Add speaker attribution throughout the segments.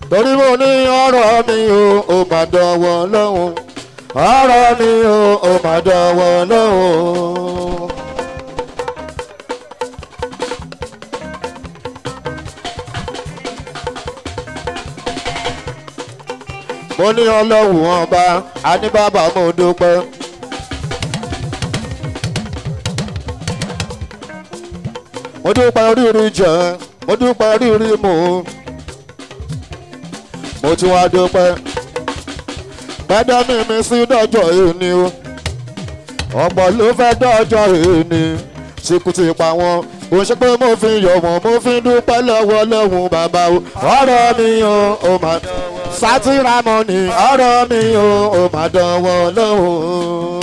Speaker 1: torí mo ní ọ̀rọ̀ mi ò mà dọ̀wọ́ lọ́hùn ọ̀rọ̀ mi ò mà dọ̀wọ́ lọ́hùn. mo ní ọlọ́run ọba àní bàbá mo dúpẹ́. mo dúpẹ́ rírí jẹ mo dúpẹ́ rírí mu mo tún wá dúpẹ́ gbẹ́dẹ́ ní mi sí dọ́jọ́ èní o ọ̀pọ̀ ló fẹ́ dọ́jọ́ èní síkú ti pa wọn kò ṣe pé mo fi yọ̀ wọ́n mo fi dúpẹ́ lọ́wọ́ lọ́hùn bàbá o ọ̀rọ̀ mi ò mà sátìrámọ́nì ọ̀rọ̀ mi ò mà dọ̀wọ́ lọ́hùn.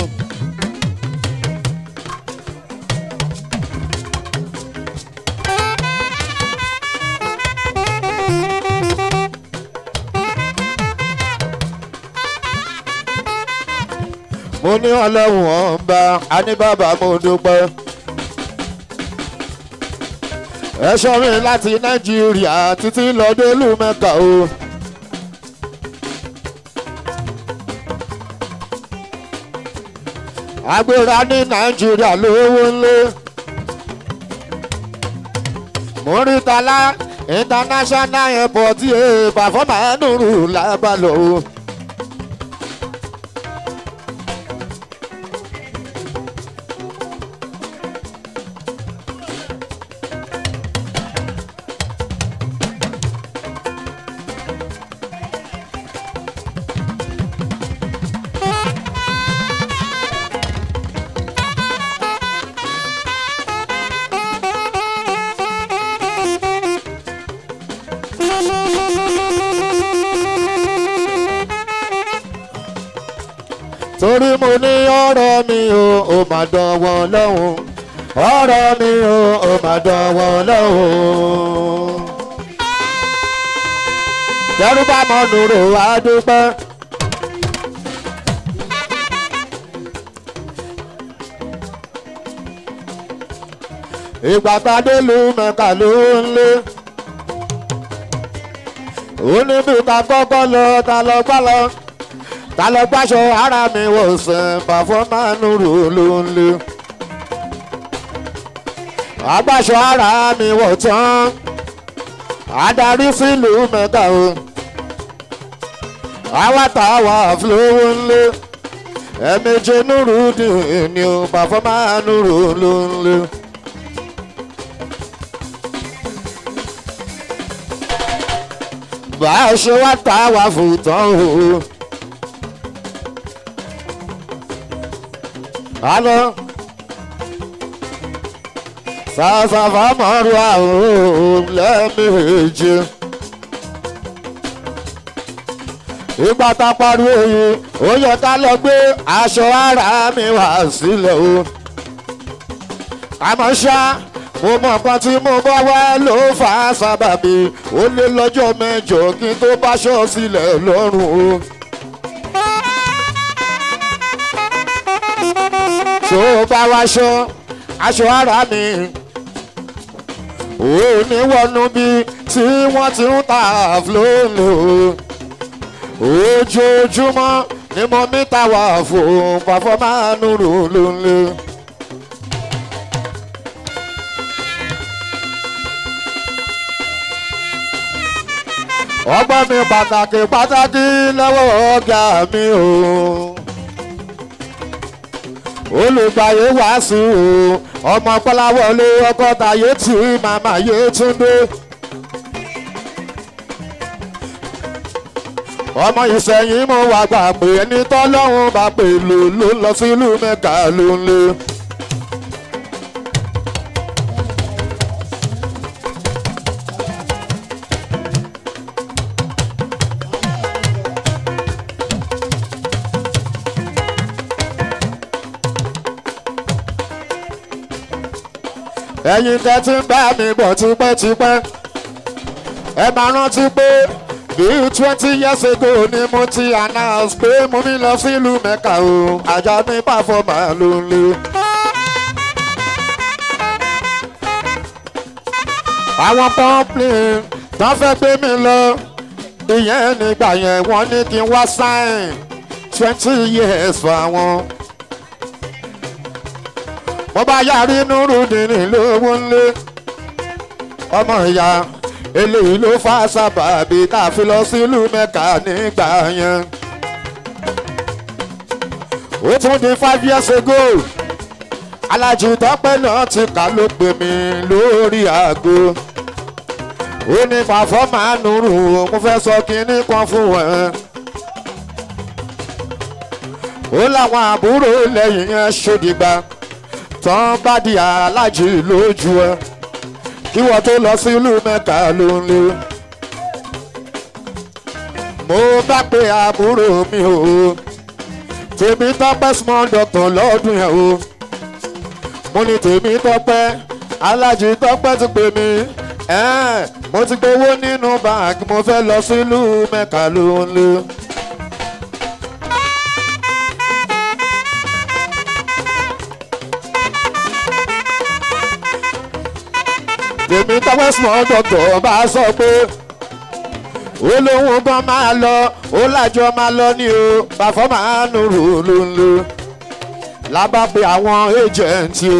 Speaker 1: mo ní ọlọ́run ọba àní bàbá mo dúpẹ́. ẹ ṣọ́ mi láti nàìjíríà títí lọ dé ìlú Mẹ́kà o. agbéra ní nàìjíríà lówó ńlé. Muritala international airport pàfọ́mà nùrù lábàlọ́ o. torí mo ní ọ̀rọ̀ mi ò mà dọ̀wọ́ lọ́hùn ọ̀rọ̀ mi ò mà dọ̀wọ́ lọ́hùn. dẹ́rù bá mọ́ nùrò wá dúpẹ́. ìgbà tá a dé ìlú Mẹ́kà ló ń lé. ó ní bí ká kọ́kọ́ lọ ta lọ gbá lọ. ta lọ gbáṣọ ara mi wò sàn pàfọ́mà nùrù ló ń lé. agbáṣọ ara mi wò tán. adarí sílùú Mẹ́kà o. àwa táwa fúlówó ń lé. ẹ̀ẹ̀mejì nùrù dì ní o pàfọ́mà nùrù ló ń lé. bá a ṣe wá táwa fún tán o. Alo, sàṣàfà mọ́rù àwọn lẹ́ẹ̀mejì. ìgbà tá a pariwo yìí ó yẹ ká lọ gbé aṣọ ara mi wá sílẹ̀ o. àmọ́ ṣá mo mọ nǹkan tí mo bá wá ló fà á sábàbí ó lé lọ́jọ́ mẹ́jọ kí n tó báṣọ sílẹ̀ lọ́rùn o. tó bá wáṣọ aṣọ ara mi ò ní wọnú bí tí wọ́n ti ń ta fúlóòlù ojoojúmọ́ ni mo mi ta wà fún pàfọ́mà nùrù ló ń lé. ọgbọ́n mi pàtàkì pàtàkì lọ́wọ́ ọ̀gá mi o. olùgbàyè wàásù ọmọ Kọ́láwọlé ọkọ tàyé tí màmá Yétúndé. ọmọ Ìṣẹ̀yìn mo wà gbà pé ẹni tọ́lọ́run bá pè lò ló lọ sílùú Mẹ́kà ló ń lé. ẹ̀yin tẹ́ ti ń bá mi bọ̀ tipẹ́tipẹ́ ẹ máa rántí pé bíi 20 years ago ni mo ti announce pé mo ní lọ sílùú Mẹ́kà o Àjàní performer ló ń lé. àwọn complain tán fẹ́ gbé mi lọ ìyẹn nígbà yẹn wọ́n ní kí n wá sign 20 years fún àwọn. mo bá yarí Nurudeen lówó ńlé ọmọ ìyá eléyìí ló fà sábàbí tá a fi lọ sílùú Mẹ́kà nígbà yẹn. ó tún di 5 years ago Aláàjì Tọ́pẹ́ náà ti kà ló pè mí lórí aago. ó ní performer Nuru mo fẹ́ sọ kinní kan fún ẹ. ó láwọn àbúrò lẹ́yìn yẹn ṣòdìgbà tán bá di Aláàjì lójú ẹ kí wọ́n tó lọ sílùú Mẹ́kà ló ń lé. mo bá pe àbúrò mi o Tèmítọ́pẹ́ small doctor lọ́dún yẹn o. mo ní Tèmítọ́pẹ́ Aláàjì Tọ́pẹ́ ti pè mí mo ti gbowó nínú báńkì mo fẹ́ lọ sílùú Mẹ́kà ló ń lé. Tèmítọ́pẹ́ small doctor bá sọ pé ó lóun gan máa lọ ó lájọ máa lọ ní o performer Nuru ló ń lé. lábá pé àwọn agent o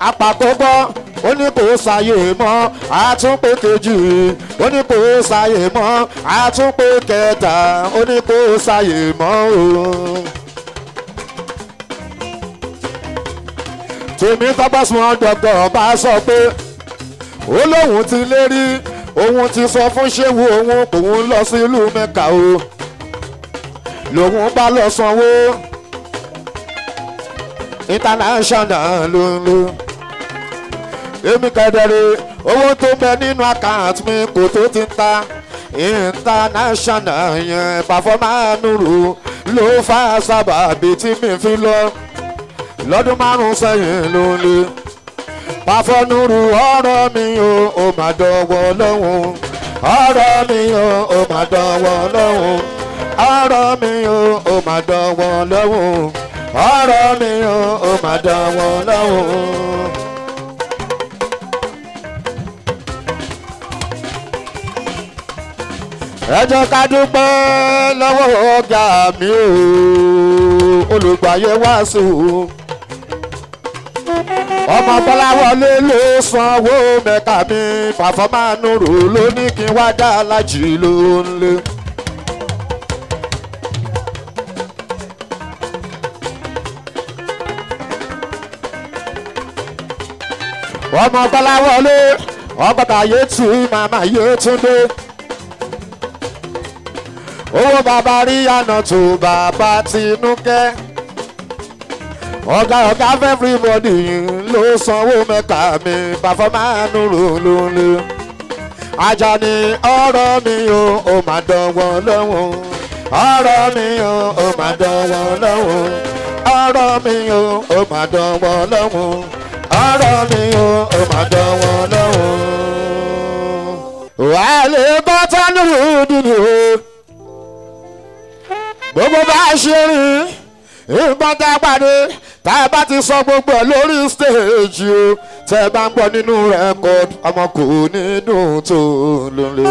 Speaker 1: apàkọ́kọ́ ó ní kò sáyè mọ́ àtúnpé kejì ó ní kò sáyè mọ́ àtúnpé kẹta ó ní kò sáyè mọ́ o. Tèmítọ́pẹ́ small doctor bá sọ pé ó lóun ti lérí òun ti sọ fún ṣéwù òun kòun lọ sílùú Mẹ́kà o lòun bá lọ sanwó international ló ń lò. èmi kẹ́dẹ̀rẹ́ owó tó bẹ nínú àkáǹtì mi kò tó ti ń ta international yẹn performer Nuru ló fà sábàbí tí mi fi lọ lọ́dún 5 sẹ́yìn ló ń lé. performer Nuru ọ̀rọ̀ mi ó máa dọ̀wọ́ lọ́hùn ọ̀rọ̀ mi ó máa dọ̀wọ́ lọ́hùn ọ̀rọ̀ mi ó máa dọ̀wọ́ lọ́hùn ọ̀rọ̀ mi ó máa dọ̀wọ́ lọ́hùn. ẹ jẹ́ ká dúpẹ́ lọ́wọ́ ọ̀gá mi o olùgbàyẹ Wàsíù ọmọ Bọ́láwọlé ló sanwó Mẹ́kà mi performer Nuru ló ní kí n wá dá Aláàjì ló ń lé. ọmọ Bọ́láwọlé ọgbọ́dọ̀ ayé tí màmá Yétúndé owó bàbá rí àná tó bàbá Tinúkẹ́ ọ̀gá fẹ́ everybody ló sanwó Mẹ́kà mi performer Nuru ló ń lé. Àjàní ọ̀rọ̀ mi ó máa dọ̀wọ́ lọ́hùn ọ̀rọ̀ mi ó máa dọ̀wọ́ lọ́hùn ọ̀rọ̀ mi ó máa dọ̀wọ́ lọ́hùn ọ̀rọ̀ mi ó máa dọ̀wọ́ lọ́hùn. wàá lè bọ́ tánú dúdú gbogbo bá a ṣe rìn ìbọn tá a pàdé tá a bá ti sọ gbogbo ẹ lórí stage o tẹ bá ń gbọ́ nínú record ọmọ kò ní dùn tó ló ń lé.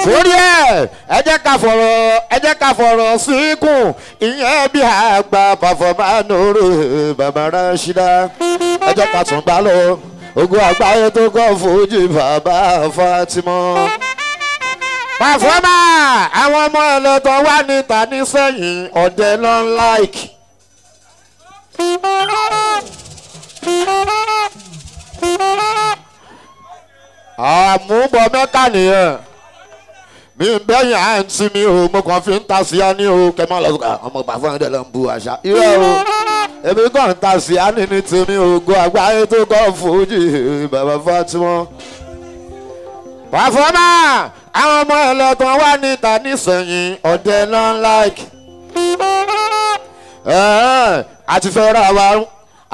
Speaker 1: torí ẹ jẹ́ ká fọ̀rọ̀ síkùn ìyẹn bí àgbà performer Nuru bàbá Rashida ẹ jẹ́ ká tún gbá lọ ogun àgbáyé tó kọ́ fújì bàbá Fatima. performer àwọn ọmọ ẹlẹ́tọ̀ wà níta nísẹ̀yìn ọ̀dẹ́ ló ń like. àmúbọ̀ Mẹ́kà nìyẹn mi ń bẹ́yìn àǹtí mi o mo kàn fi ń ta sí á ní o kẹ́mọ́ lọ́sọ̀kà ọmọ bàbá ọ̀dẹ́ ló ń bu àṣà irọ́ o èmi kàn ń ta sí á ní tèmi ògo àgbáyé tó kọ́ fújì bàbá Fatima. performer àwọn ọmọ ẹlẹ́tọ̀ wà níta nísẹ̀yìn ọ̀dẹ́ ló ń like. àti fẹ́ra wa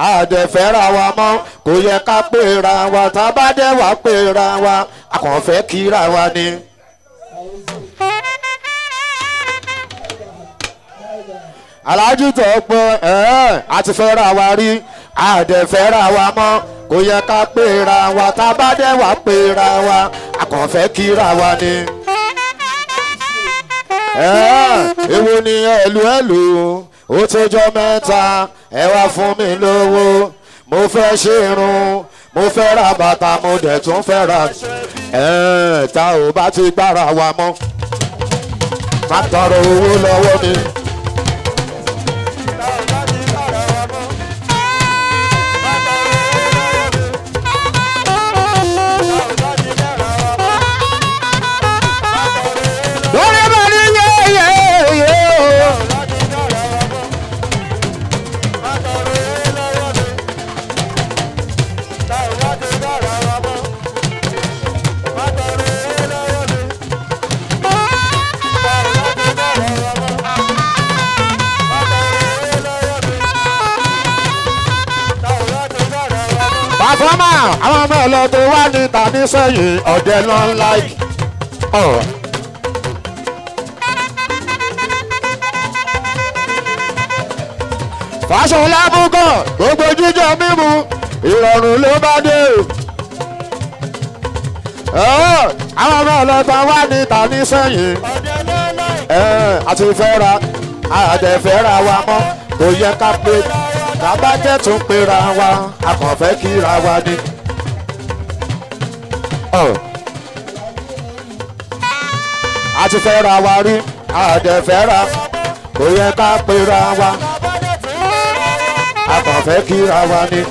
Speaker 1: àdẹ̀fẹ́ra wa mọ́ kò yẹ ká pera wa tá a bá dẹ̀ wá pera wa a kàn fẹ́ kíra wa ni. alájú tó pọ̀ a ti fẹ́ ra wa rí a dẹ̀ fẹ́ ra wa mọ́ kò yẹ ká pera wa tá a bá dẹ̀ wá pera wa a kàn fẹ́ kíra wa ni. èwo ni ẹlú ó tójọ́ mẹ́ta ẹ wá fún mi lówó mo fẹ́ ṣerun mo fẹ́ ra bàtà mo dẹ̀ tún fẹ́ ra tá ò bá ti gbára wa mọ́ má tọrọ owó lọ́wọ́ mi. Fọ́mà àwọn ọmọ ẹ̀lọ́ tó wá ní tàbí sẹ́yìn ọ̀dẹ lọ ń láìkì. Fáṣọ lábúkọ̀ gbogbo jíjọ mímu ìrọ̀rùn ló bá dé. Àwọn ọmọ ẹ̀lọ́ tó wá ní tàbí sẹ́yìn àti fẹ́ra àdẹ̀fẹ́ra wa mọ́ kò yẹ ká pé bàbá jẹ́ tún pera wa a kàn fẹ́ kíra wa ni. a ti fẹ́ ra wa rí a dẹ̀ fẹ́ ra kò yẹ ká pera wa a kàn fẹ́ kíra wa ni.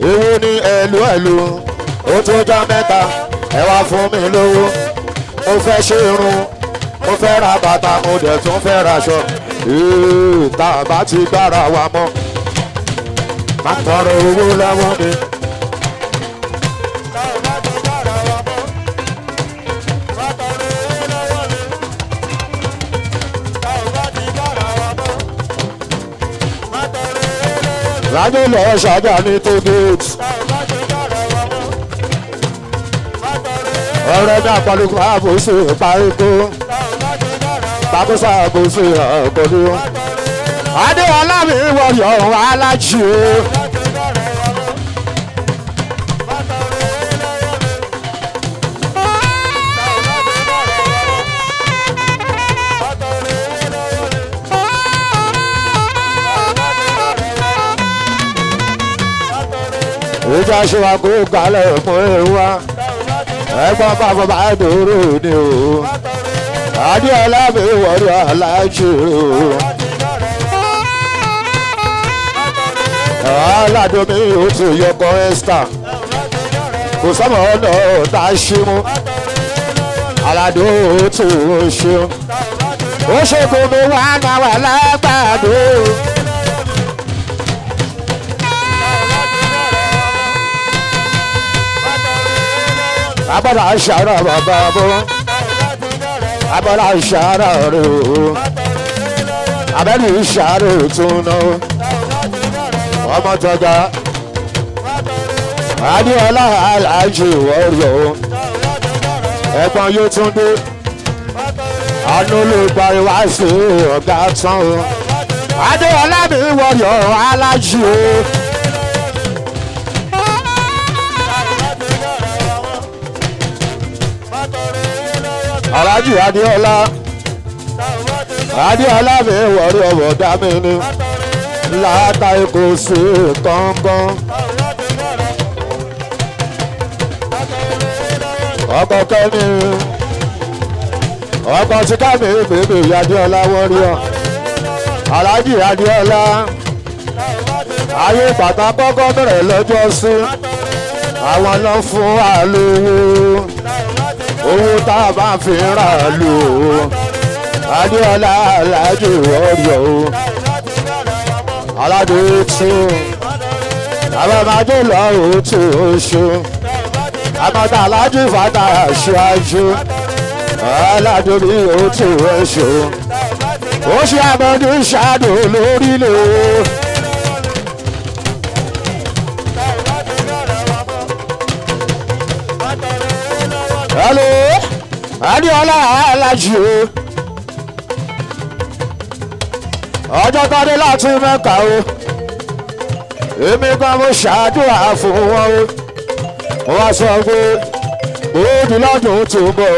Speaker 1: èwo ni ẹlú ó tó já mẹ́ta ẹ wá fún mi lówó mo fẹ́ ṣe irun mo fẹ́ ra bàtà mo dẹ̀ tún fẹ́ ra aṣọ. Tá a bá ti gbára wa mọ́ má tọrọ owó lọ́wọ́ mi. Rájò lọ ṣáájà ní tó gate. Ọ̀rẹ́ ní àpàlùkù àbòsí ìparíkó. Bàbá àbòsí ọ̀kọ̀dú. Adéwọlá mi wọ̀yọ̀ alájí o. Ìjà ṣe wa kó kalẹ̀ fún ewa. Ẹ̀gbọ́n bàbá bá dòrò ni o. Adéwọlá mi wọ̀yọ̀ alájí o. Aládùn mi ò tún yọkọ Esther. Kò sọ́mọ ọ̀nà tá a ṣe mú. Aládùn ò tún ṣe. Ó ṣe kò mú wá náà wà lágbàdo. Abọ́dà ṣàrà bàbá bọ́. Abọ́dà ṣàrà rẹ̀ o. Abẹ́ni ṣàrà tún náà. Ọmọ tọ́jà. Adéọlá aláàjì wọ́ọ̀rọ̀. Ẹ̀gbọ́n yóò tún dé. Àánú ló parí wá sí ọ̀gá tán o. Adéọlá mi wọ́ọ̀rọ̀ aláàjì o. Aláàjì Adéọlá. Adéọlá mi wọ́ọ̀rọ̀ ọ̀bọ̀dá mi ni. Látàrí kò sí kọ̀ọ̀kan. Ọkọ̀ kẹ́mi. Ọkọ̀ tí kámi bèbè Adéọlá wọ́rí ọ. Aláàjì Adéọlá. Ayé bàtà kọ́kọ́ bẹ̀rẹ̀ lọ́jọ́ sí. Àwọn lọ fún wa lówó. Owó tá a bá fi rà lò. Adéọlá aláàjì wọ́rí ọ. Aládùn tí àbámadé lọ òtún oṣù àmọ́tà alájú fàtà aṣáájú aládùn bí òtún oṣù ó ṣe àmọ́dún ṣáàdùn lórílẹ̀. hello Adéọlá Alájì o ọjọ́ tọ́dé láti Mẹ́kà o èmi kan mo ṣàdúrà fún wọn o wọ́n sọ pé òòdù lọ́dún tó bọ̀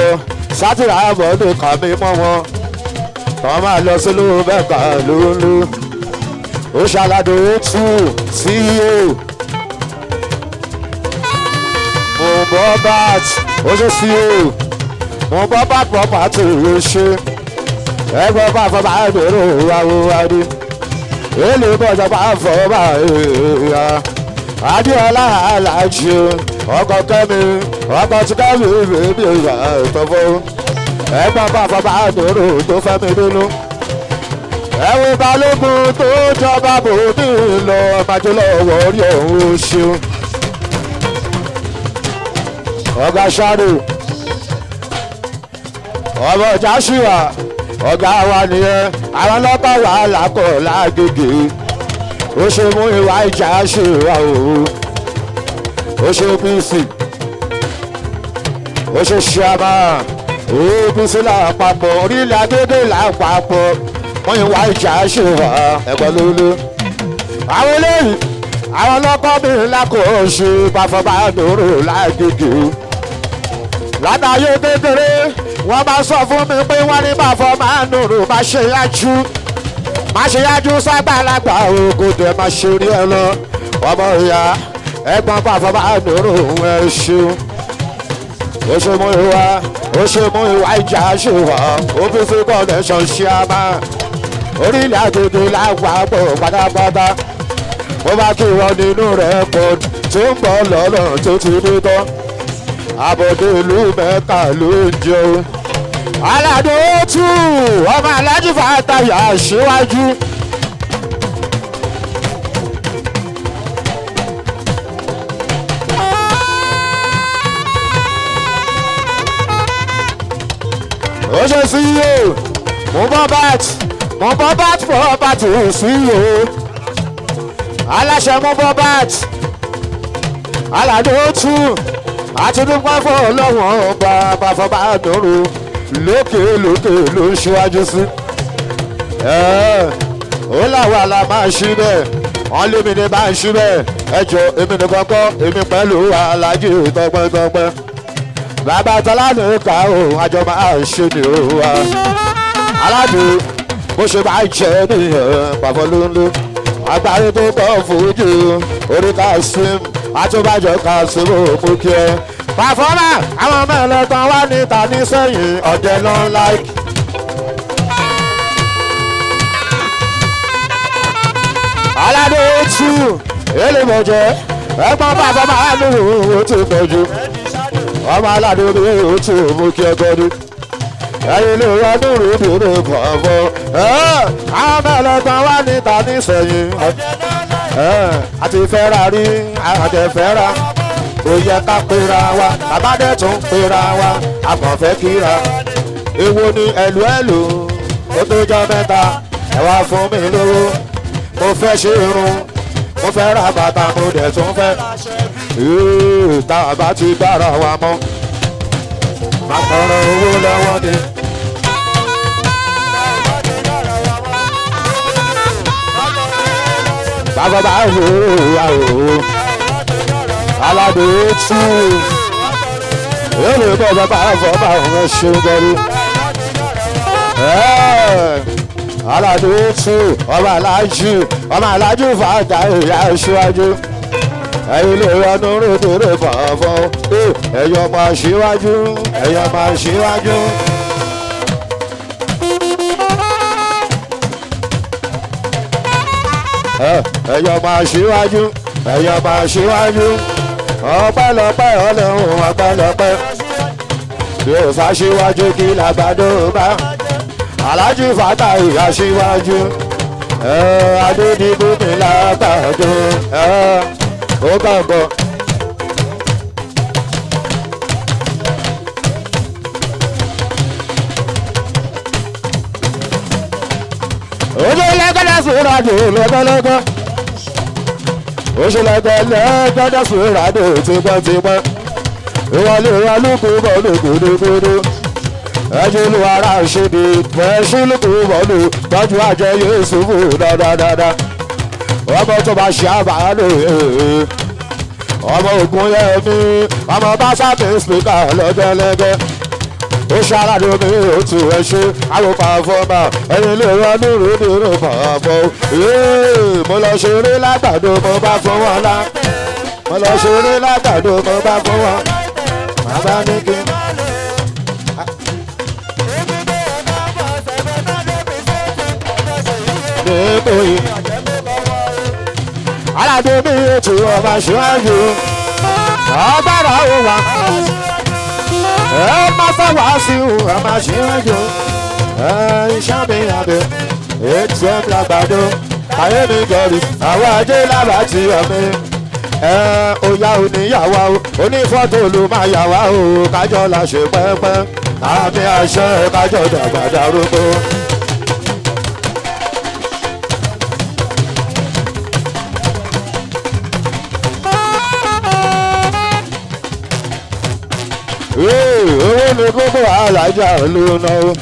Speaker 1: sátìrà àbọ̀dé kàn mí mọ́ wọn kàn máa lọ sí ló Mẹ́kà lóńló ó ṣàlàdé tù CEO mo bọ́ bat ó ṣe CEO mo bọ́ bat property ló ṣe ẹgbẹ́ bá fọ́ bá gbèrò wáwúwádé èlé bọ́jà bá fọ́ bá èèyà Adéọlá Alájì ọkọ̀ kẹ́mi ọkọ̀ tí kẹ́mi bèbí ìyá ìtọ́fọ́ ẹgbẹ́ bá fọ́ bá gbèrò tó fẹ́ mi nínú ẹ̀wù balógun tó jọba bòmí lọ májèlọ́wọ́ orí ọ̀hún ṣeun ọ̀gá Ṣáró ọmọ Joshua ọ̀gá wa nìyẹn àwọn ọlọ́pàá wà lákọ̀ lágbègbè ó ṣe mú ìwà ìjà ṣe wà ó ṣe PC ó ṣe ṣàmà OPC lápapọ̀ orílẹ̀ agbègbè lápapọ̀ wọ́n ìwà ìjà ṣe wà ẹ̀gbọ́n lólo àwọn eléyìí àwọn ọlọ́pàá mi lákọ̀ ṣe pàfọ́bá dòrò lágbègbè látàyè kékeré wọ́n bá sọ fún mi pé wọ́n ní bàfọ́ máa ń nùrù má ṣe yájú sábàlágbà ogun tẹ̀ má ṣe rí ẹ lọ ọmọ ìyá ẹ̀gbọ́n bàfọ́ máa ń nùrù ẹ ṣeun ó ṣe mú ìwà ìjà ṣe wà OPC connection ṣe á máa orílẹ̀ àgbègbè lápapọ̀ pátápátá mo bá kí wọn nínú rẹ́kọ̀d tó ń bọ̀ lọ́nà tó ti ní tán àbọ̀dé ìlú Mẹ́kà ló ń jẹun aládé tù ọmọ Alájì Fàtáyà síwájú. ó ṣe CEO mo bọ́ bat property CEO aláṣẹ mo bọ́ bat aládé tù àti dúpẹ́ fún ọlọ́wọ́n ọba bàfọ́bá dòrò lókè ló ń ṣíwájú sí. ó láwọn àlà máa ṣí bẹ́ẹ̀ wọ́n lé mi ní bá ń ṣí bẹ́ẹ̀ ẹjọ́ èmi ní kọ́kọ́ èmi pẹ̀lú Alájì tọpẹ́tọpẹ́ bàbá tọ́lá ní ká o àjọ máa ṣe ní o wa aládùn bó ṣe máa jẹ́ nìyẹn pàfọ́ ló ń lò agbárí tó kọ́ fojú orí Kasim àtúbàjọ Kasim mú kí ẹ. pàfọ́nà àwọn ọmọ ẹlẹ́tàn wá níta ní sẹ́yìn ọ̀dẹ ló ń láìkì. aládé tù èlèmọ̀jẹ́ ẹ̀gbọ́n bàbá máa ń lò ó ti pọ̀jù ọmọ aládé ó ti mú kí ẹ gọ́dún. ẹ̀yin lè rọ dúró dúró pọ̀pọ̀ àwọn ọmọ ẹlẹ́tàn wá níta ní sẹ́yìn àti fẹ́ra rí àtẹ̀fẹ́ra ó yẹ ká pera wa bàbá dẹ̀ tún pera wa àkànfẹ́ kíra èwo ni ẹ̀lú ó tó jọ mẹ́ta ẹ wá fún mi lówó mo fẹ́ ṣe irun mo fẹ́ ra bàtà mo dẹ̀ tún fẹ́ tá a bá ti gbára wa mọ́ má tọrọ owó lọ́wọ́ ni. bàbá bá wò ó aládé tù èrè bọ́ bàbá fọ́ bá wọn ṣe gọ́rí. aládé tù ọmọ Alájì Fàtáyà síwájú ẹ̀yin lè rọnú ròdòrò fọ̀fọ̀ ẹ̀yọ́ máa ṣíwájú ẹ̀yọ́ máa ṣíwájú. ẹ̀yọ́ máa ṣíwájú ẹ̀yọ́ máa ṣíwájú ọpẹ́lọpẹ́ Ọlọ́run ọpẹ́lọpẹ́ bí ó fà ṣíwájú kí làgbàdo bá Alájì Fàtáyà ṣíwájú adédìbò mi lágbàdo ó gbàgbọ́. ojú lẹ́gẹ́dẹ́ sùúràdù lọ́gọ́lọ́gọ́ oṣù lẹ́gẹ́dẹ́ sùúràdù tipẹ́tipẹ́ ìwọlé wa lóko bọ́ọ̀lù gbódógbódó ẹjú lu ara ṣèdè fẹ́ẹ́sì lóko bọ́ọ̀lù tọ́jú àjẹ yéésù fún dáadáa ọmọ tó bá ṣe àbálò ọmọ ògùn yẹmi ọmọ bá sábẹ spíkà lọ́gẹ́lẹ́gẹ́ ó ṣàlàyé mi ó tù ẹ ṣe àwọn pàfọ́mà ẹyin lè rán lóru nínú pàfọ́ mo lọ ṣeré lágbàdo mo bá fún wọn lá mo lọ ṣeré lágbàdo mo bá fún wọn bàbá ní kí. aládé mi ètò ọba ṣíwájú ọgbàrá ó wà ẹ má sáwà sí ọba ṣíwájú iṣẹ́ mi àbẹ̀ ètò ẹ̀mí ayé mi gọ̀rì àwọn ajé lábà tí ọmọ òyà oníyàwó onífọ́tò ló máa yàwá o kájọ la ṣe pẹ́pẹ́ àmì àṣẹ kájọ dàgbà darúgbó. owó ni gbogbo alájà ló ná o.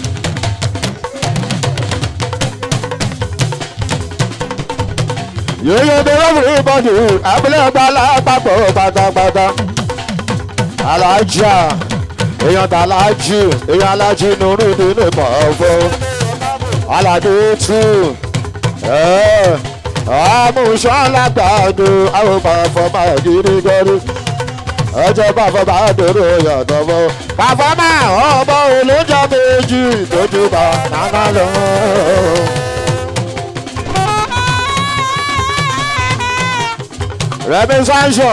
Speaker 1: yóyó tó lọ́wọ́ ìbọ̀dù abúlé ọgbà lápapọ̀ pátápátá. alájà èèyàn tà alájì èèyàn alájì nínú ìdílé pọ̀fọ́. aládé tù àmúṣọ́ lágbàdo àwọn pọ̀fọ́ máa gírí gọ́rí. ọjọ́ pàfọ́ bá dòrò yàtọ̀ fọ́. pàfọ́ máa ọmọ olóúnjẹ méjì tójú bá nàná lọ. Rẹ̀mí Sancho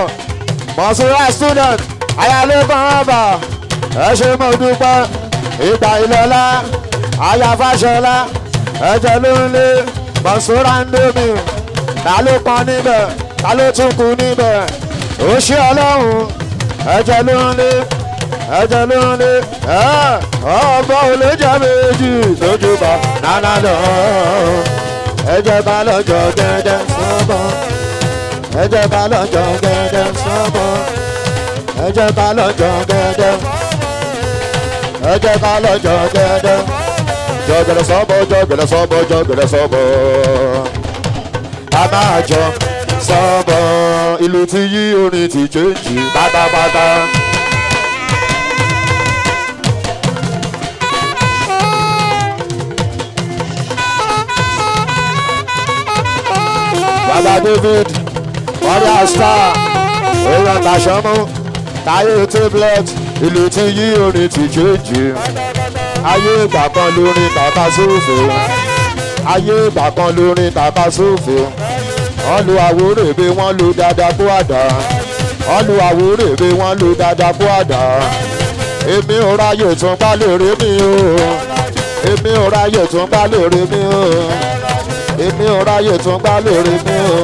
Speaker 1: Mọ̀súrà student ayálẹ́kọ̀ọ́ ọba ẹ ṣé mo dúpẹ́ ìgbà ìlọ́lá ayáfáṣọlá ẹ̀jẹ̀ ló ń lé Mọ̀súrà ń dómi ta ló pọn níbẹ̀ ta ló tún kú níbẹ̀ ó ṣe ọlọ́run ẹ̀jẹ̀ ló ń lé ẹ̀jẹ̀ ló ń lé ọ̀bọ olójà méjì lójú bá nánà lọ ẹ̀jẹ̀ bá lọ́jọ́ gẹ́gẹ́ sọ́bọ̀. ẹjẹ́ ká lọ́jọ́ gẹ́gẹ́ sọ́bọ̀ ẹjẹ́ ká lọ́jọ́ gẹ́gẹ́ ẹjẹ́ ká lọ́jọ́ gẹ́gẹ́ jọ̀gẹ̀dẹ̀ sọ́bọ̀ jọ̀gẹ̀dẹ̀ sọ́bọ̀ jọ̀gẹ̀dẹ̀ sọ́bọ̀ a máa jọ sọ́bọ̀ ìlú ti yí orin ti chéńjì pátápátá. Baba David Warrior Star èèyàn tàṣọmú táyé tablet ìlú ti yí orin ti chéńjì ayé ìgbà kan lórin tàbá sófè ayé ìgbà kan lórin tàbá sófè wọ́n lu àwòrèbé wọ́n lu dáadáa kó àdá wọ́n lu àwòrèbé wọ́n lu dáadáa kó àdá èmi ò ráyè tún bá lèrè mi o èmi ò ráyè tún bá lèrè mi o èmi ò ráyè tún bá lèrè mi o.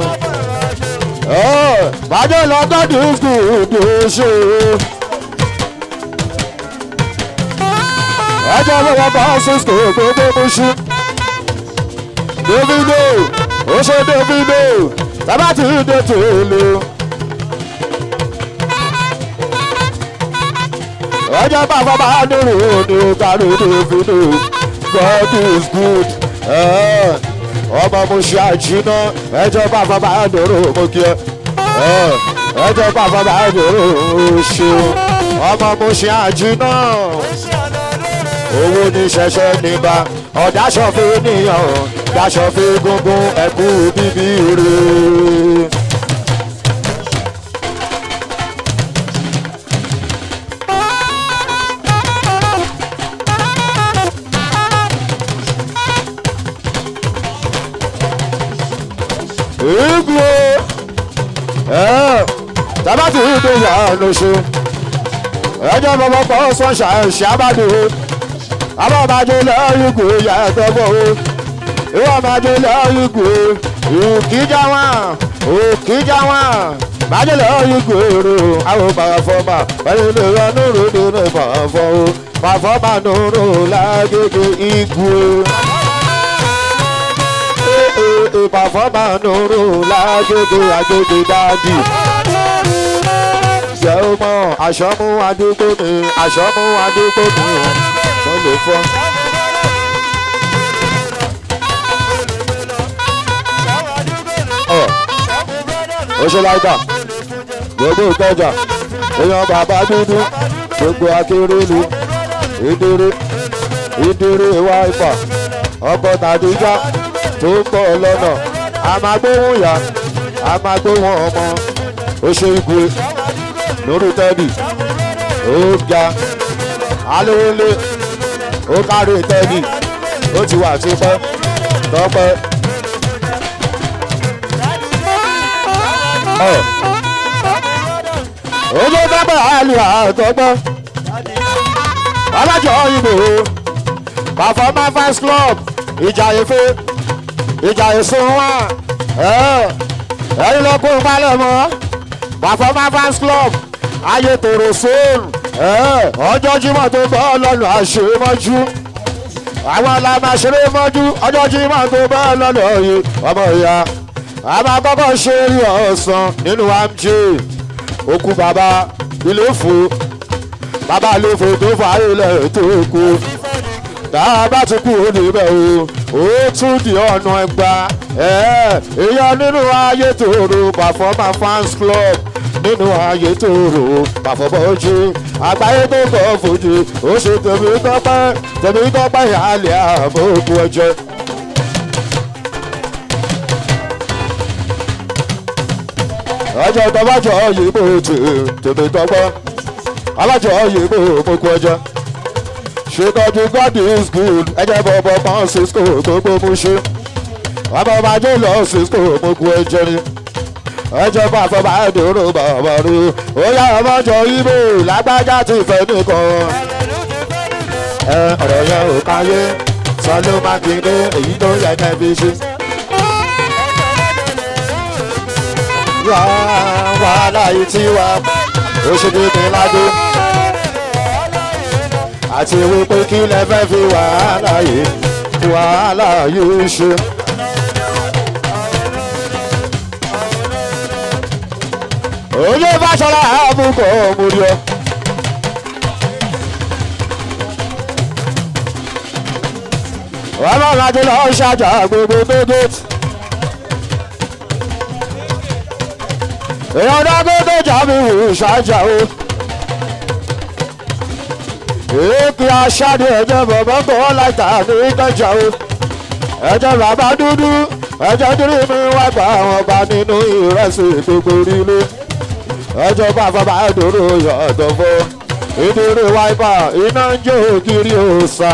Speaker 1: bàjẹ́ lọ́gọ́dún skùdù ṣe ẹjọ́ bọ́wọ́ bá sísè gbogbo mú ṣú. Davido ó ṣe Davido tábà tí ì dé tó lò. ẹjọ́ bàbá bá dúró ní kárò Davido God is good. ọmọ mo ṣe àjìnà ẹjọ́ bàbá bá dúró mo kí ẹ. ẹjọ́ bàbá bá dúró ṣe ọmọ mo ṣe àjìnà. owó ní ṣẹ̀ṣẹ̀ níbà ọ̀dáṣọ́fẹ́ níyàn dáṣọ́fẹ́ gúngún ẹ̀kú bíbí rẹ̀. Igwe tabati ìdè yà lóṣù ẹjọ́ bàbá pọ̀ sọ́ṣà ṣàbàdì abọ́bàjẹ́ lẹ́yìn ìgò yà ẹ̀dọ́gbọ̀ ìwọ́n bàjẹ́ lẹ́yìn ìgò òkìjà wọn bàjẹ́ lẹ́yìn ìgò èrò àwọn pàfọ́mà pẹ̀lú ilé rẹ̀ nùrù nínú pàfọ́ pàfọ́mà nùrù lágbègbè Igwe. Pàfọ́mà nùrù lágbègbè àgbègbè dáàdì jẹ́ ó mọ́ aṣọ mú àdúgbò mi aṣọ mú àdúgbò mi mo lè fọ́. oṣù láìka gbogbo ìtọ́jà èèyàn bàbá dúdú gbogbo akérèlú ìdírí wáìfà ọkọ̀ tàdíjà tó ń bọ̀ lọ́nà àmàgbóhùn yá àmàgbóhùn ọmọ oṣù ìgbé lórí tẹ́dì ó ga alówólé ó kárí tẹ́dì ó ti wà tipẹ́ tọ́pẹ́. ojú tọ́pẹ́ àlù àtọ́gbọ́ alájọ ìbò Performance Fans Club ìjàyè sún wá ẹ̀yin lọ́kùn palẹ̀ mọ́ Performance Fans Club ayé tòrò sóòlù ọjọ́ Jímọ̀ tó bọ́ lọ́nà àṣemọ́jú àwọn làmà ṣeré mọ́jú ọjọ́ Jímọ̀ tó bọ́ lọ́nà yìí ọmọ ìyá a máa kọ́kọ́ ṣe rí ọ̀sán nínú AMJ òkú bàbá ìlófò bàbá ìlófò tó fàáyé lẹ̀ tó kú tá a bá ti kú ó níbẹ̀ o ó tún di ọ̀nà ẹgbà èèyàn nínú ayé tòrò Performance Fans Club nínú ayé tòrò pàfọ́bọ́jú àgbáyé tó kọ́ fojú ó ṣe tèmi tọ́pẹ́ ìhàlẹ̀ àbókù ẹ̀jẹ̀. ọjọ́ tọ́bájọ́ yìí bò tèmi tọ́gbọ́ alájọ́ yìí bò mọ́kú ẹjọ́ ṣètọ́jú God is good ẹjẹ́ bọ̀bọ̀ mọ́ Cisco gbogbo mú ṣe ọmọ bàjẹ́ lọ Cisco mọ́kú ẹjọ́ ni ẹjọ́ bá fọ́ bá dòrò bàbá rí ó yá ọmọjọ́ ibo lágbájá ti fẹ́ nìkan ọ̀rọ̀ yẹn ò káyé sọ ló má kéde èyí tó yẹ kẹ́bí ṣe. wàhálà yìí tí wà ó ṣe dédé ládé àti wípé kí lẹ fẹ́ fi wàhálà yìí ṣe. òye Fáṣọlá àbúkọ̀ òmùdíọ̀ wọ́n máa láti lọ ṣàjà gbogbo tó gòtì. èèyàn dágbé tó jà mí wò ṣáájà o èèkì aṣáde ẹ̀jẹ̀ bàbá kọ́ láìta ní kẹjà o ẹ̀jẹ̀ bàbá dúdú ẹ̀jẹ̀ dúró mi wá gbà wọn bá nínú ìrẹsì gbogbo rílé ẹ̀jẹ̀ bàbá dúró yọ̀dọ̀ fọ́ ìdúró wáìpà iná ń jó kiri òòsà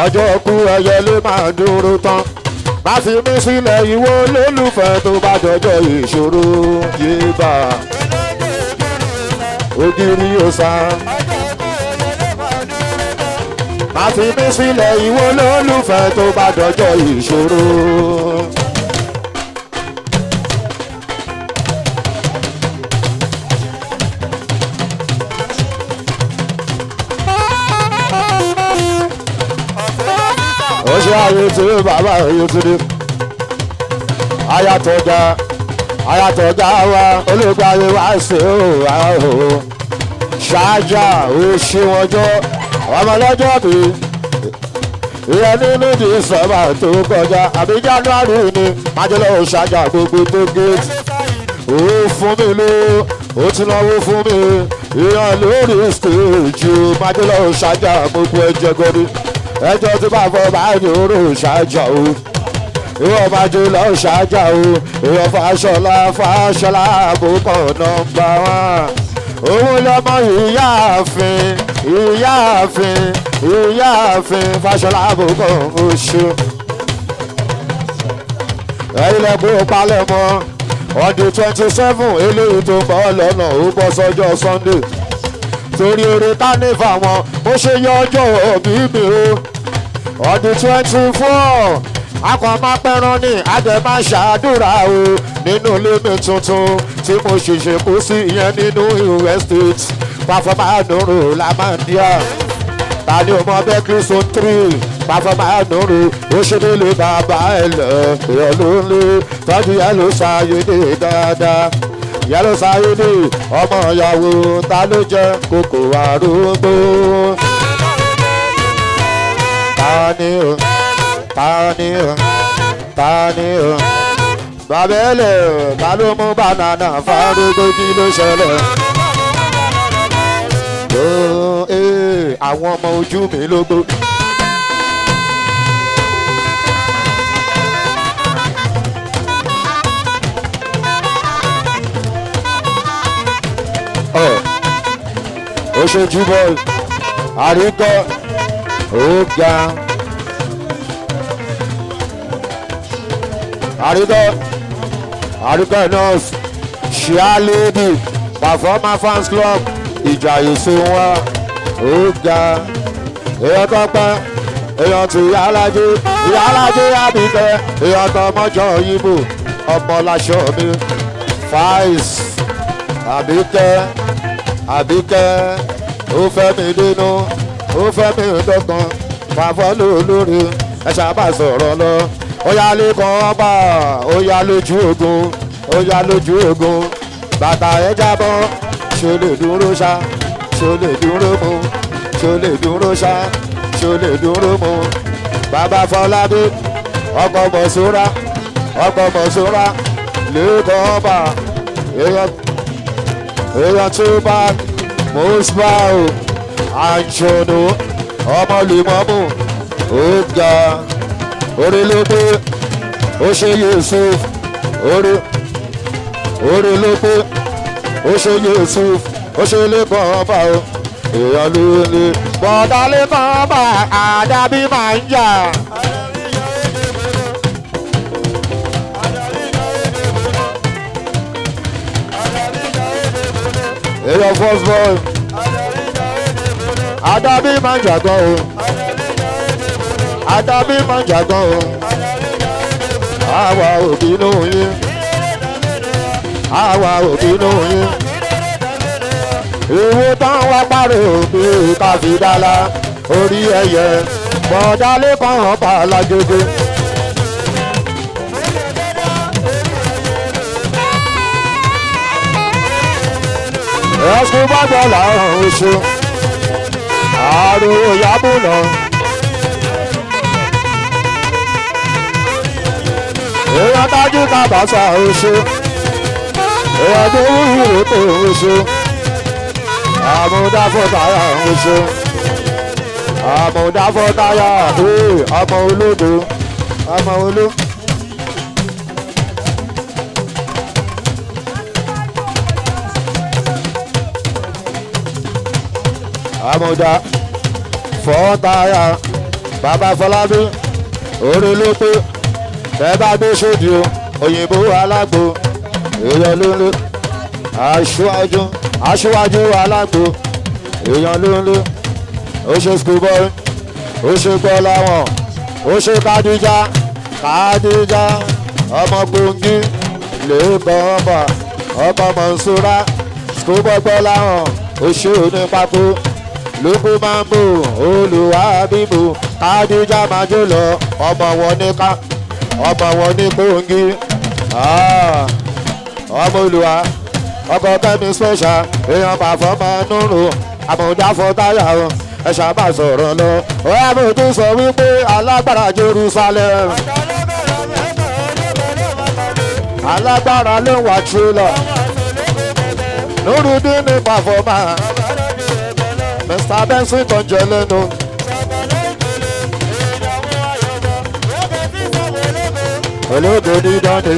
Speaker 1: ọjọ́ kú ẹyẹ ló máa dúró tán. Má fi mí sílẹ̀ ìwọ lólùfẹ́ tó bá jọjọ́ ìṣòro yìí bá ògiri òòsà. Má fi mí sílẹ̀ ìwọ lólùfẹ́ tó bá jọjọ́ ìṣòro. ó ṣe ayé tí bàbá yóò ti dé ayatọ̀gá wa olóògbé ayé wa ṣe ó ṣáájà ó ṣe wọn jọ ọmọ lọ́jọ́ bí ìyẹn nínú Dísẹ́mbà tó kọjá àbí January ni májèlọ́ ṣáájà gbogbo tó géètì ó fún mi ló ó ti náwó fún mi ìyẹn lórí stage májèlọ́ ṣáájà gbogbo ẹ̀jẹ̀ gọ́dí ẹjọ́ tí bá fọ́ bá ní oró ṣáájà o ìwọ máa jó lọ ṣáájà o ìwọ Fáṣọlá àbúkọ̀ nọ́mbà 1 òun lọmọ ìyáàfin Fáṣọlá àbúkọ̀ oṣù ẹ̀yìn lẹ́gbọ́ palẹ̀ mọ́ ọdún 27 eléyìí tó ń bọ̀ lọ́nà ó bọ́ sọ́jọ́ Sunday torí eré kánífà wọn ó ṣe yọ ọjọ́ òbí mi o ọdún 24 akọ̀ọ́mọ́ pẹ́rán ní àjẹmá ṣàdúrà o nínú ilé mi tuntun tí mo ṣèṣe kó sí ìyẹn nínú ìwé state pàfọ́mánúrò lámàndíà tani ọmọ bẹ́ẹ̀kì zone 3 pàfọ́mánúrò ó ṣe nílé bàbá ẹ̀ lọ èèyàn ló ń lé tọ́jú yẹn ló ṣàyè dé dáadáa yẹ́lò sáyédè ọmọ ìyàwó ta ló jẹ́ kókò arúgbó. ta ni o ta ni o ta ni o bàbẹ́lẹ̀ ta ló mú bànánà fárúgbó kí ló ṣẹlẹ̀. àwọn ọmọ ojú mi ló gbó. ó ṣojú bọ́ọ̀lù àríkọ́ ó ga àríkọ́ nurse ṣíálẹ́dì performer fans club ìjà èso wọn ó ga èèyàn tó pẹ́ èèyàn tí ìyálájé àbíkẹ́ èèyàn tó mọ́jọ́ yíbò ọmọ láṣọ mi fáìs àbíkẹ́ ó fẹ́ mi dínú ó fẹ́ mi dọ́gbọ́n fàfọ́ lórí ẹ ṣàbà sọ̀rọ̀ lọ ó yá lẹ́kọ̀ọ́ ọba ó yá lójú ogun bàtà ẹ jábọ́ ṣó lè dúró ṣá ṣó lè dúró mú ṣó lè dúró ṣá ṣó lè dúró mú bàbá Fọlábí ọkọ̀ mọ̀ṣúra lẹ́kọ̀ọ́ ọba èèyàn tó bá mọ́sbáò àjọ̀nù ọmọ lèmọ́mù ó ga orí ló pé ó ṣe Yusuf orí ló pé ó ṣe Yusuf ó ṣe lẹ́kọ̀ọ́ ọba o èèyàn ló lè bọ̀dá lẹ́kọ̀ọ́ ọba àdàbí máa ń jà. èèyàn first boy àdàbí máa ń jà gan o àdàbí máa ń jà gan o àwa ò bínú yín àwa ò bínú yín ìwé tán wá parí òbí káfíńdálá orí ẹyẹ bọ̀dá lẹ́kọ̀ọ́ ọ̀pá alágége. ẹ̀sùn bá gbọ́ làárọ̀ oṣù àrùn ìyàbò náà. èèyàn tájú kábàṣà oṣù èèyàn tó wúwo tó oṣù àmúdáfọ́táyà oṣù àmúdáfọ́táyà ọmọ olódo ọmọ olódo. àmúdá fọ́táyà bàbá Fọlábí orí ló pé tẹ́ bá gbé sódì o òyìnbó alágbo èèyàn ló ń lò aṣíwájú alágbo èèyàn ló ń lò ó ṣe schoolboy ó ṣe gbọ́ láwọn ó ṣe kádíjà ọmọ gbòǹgì lẹ́kọ̀ọ́ ọba ọkọ̀ mọ̀nsúrà schoolboy gbọ́ láwọn ó ṣe onípapò lóko máa ń bò olùwà bíbò kádíjà máa jó lọ ọmọ wọn ní gbòǹgì ọmọ olùwà ọkọ̀ kẹ́mi special èèyàn pàfọ́mọ́ nùrù àmọ̀dáfọ́táyà o ẹ ṣàbà sọ̀rọ̀ lọ ọ̀yá mi tún sọ wípé alágbára Jerusalem alágbára ló wà tírélà nùrùdín ní pàfọ́mọ́ Mr. Benson tó ń jẹ lẹ́nu. ológo dídánde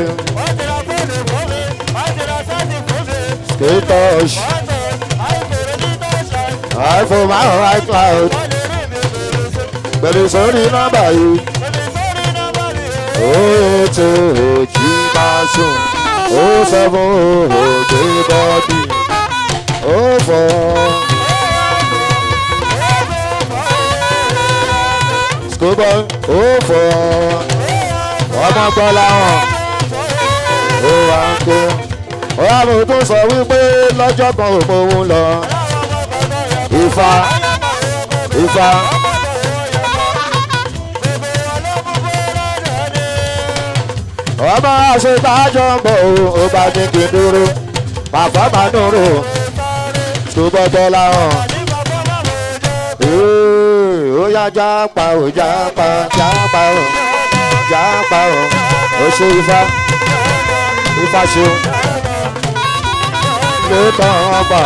Speaker 1: skaters iPhone márùn iCloud bẹ̀rẹ̀ sórí nọ́mbà yìí ó ètò òjì máa sùn ó sẹ́fún òde bọ́dì ó fọ́. Schoolboy ó fọ́ ọmọ gbọ́ láwọn ó wà ń kó ọ̀rọ̀ mi tó sọ wípé lọ́jọ́ kan ò mówó lọ Ifá ọmọ àṣetájọ́ ń bọ̀ ó bá ní kí n dúró bàbá máa nùrù tó bọ́tọ́ láwọn. Ó yá jápa ò jápa jápa ò jápa ò ó ṣe ifá ifá ṣe ló tán ọgbà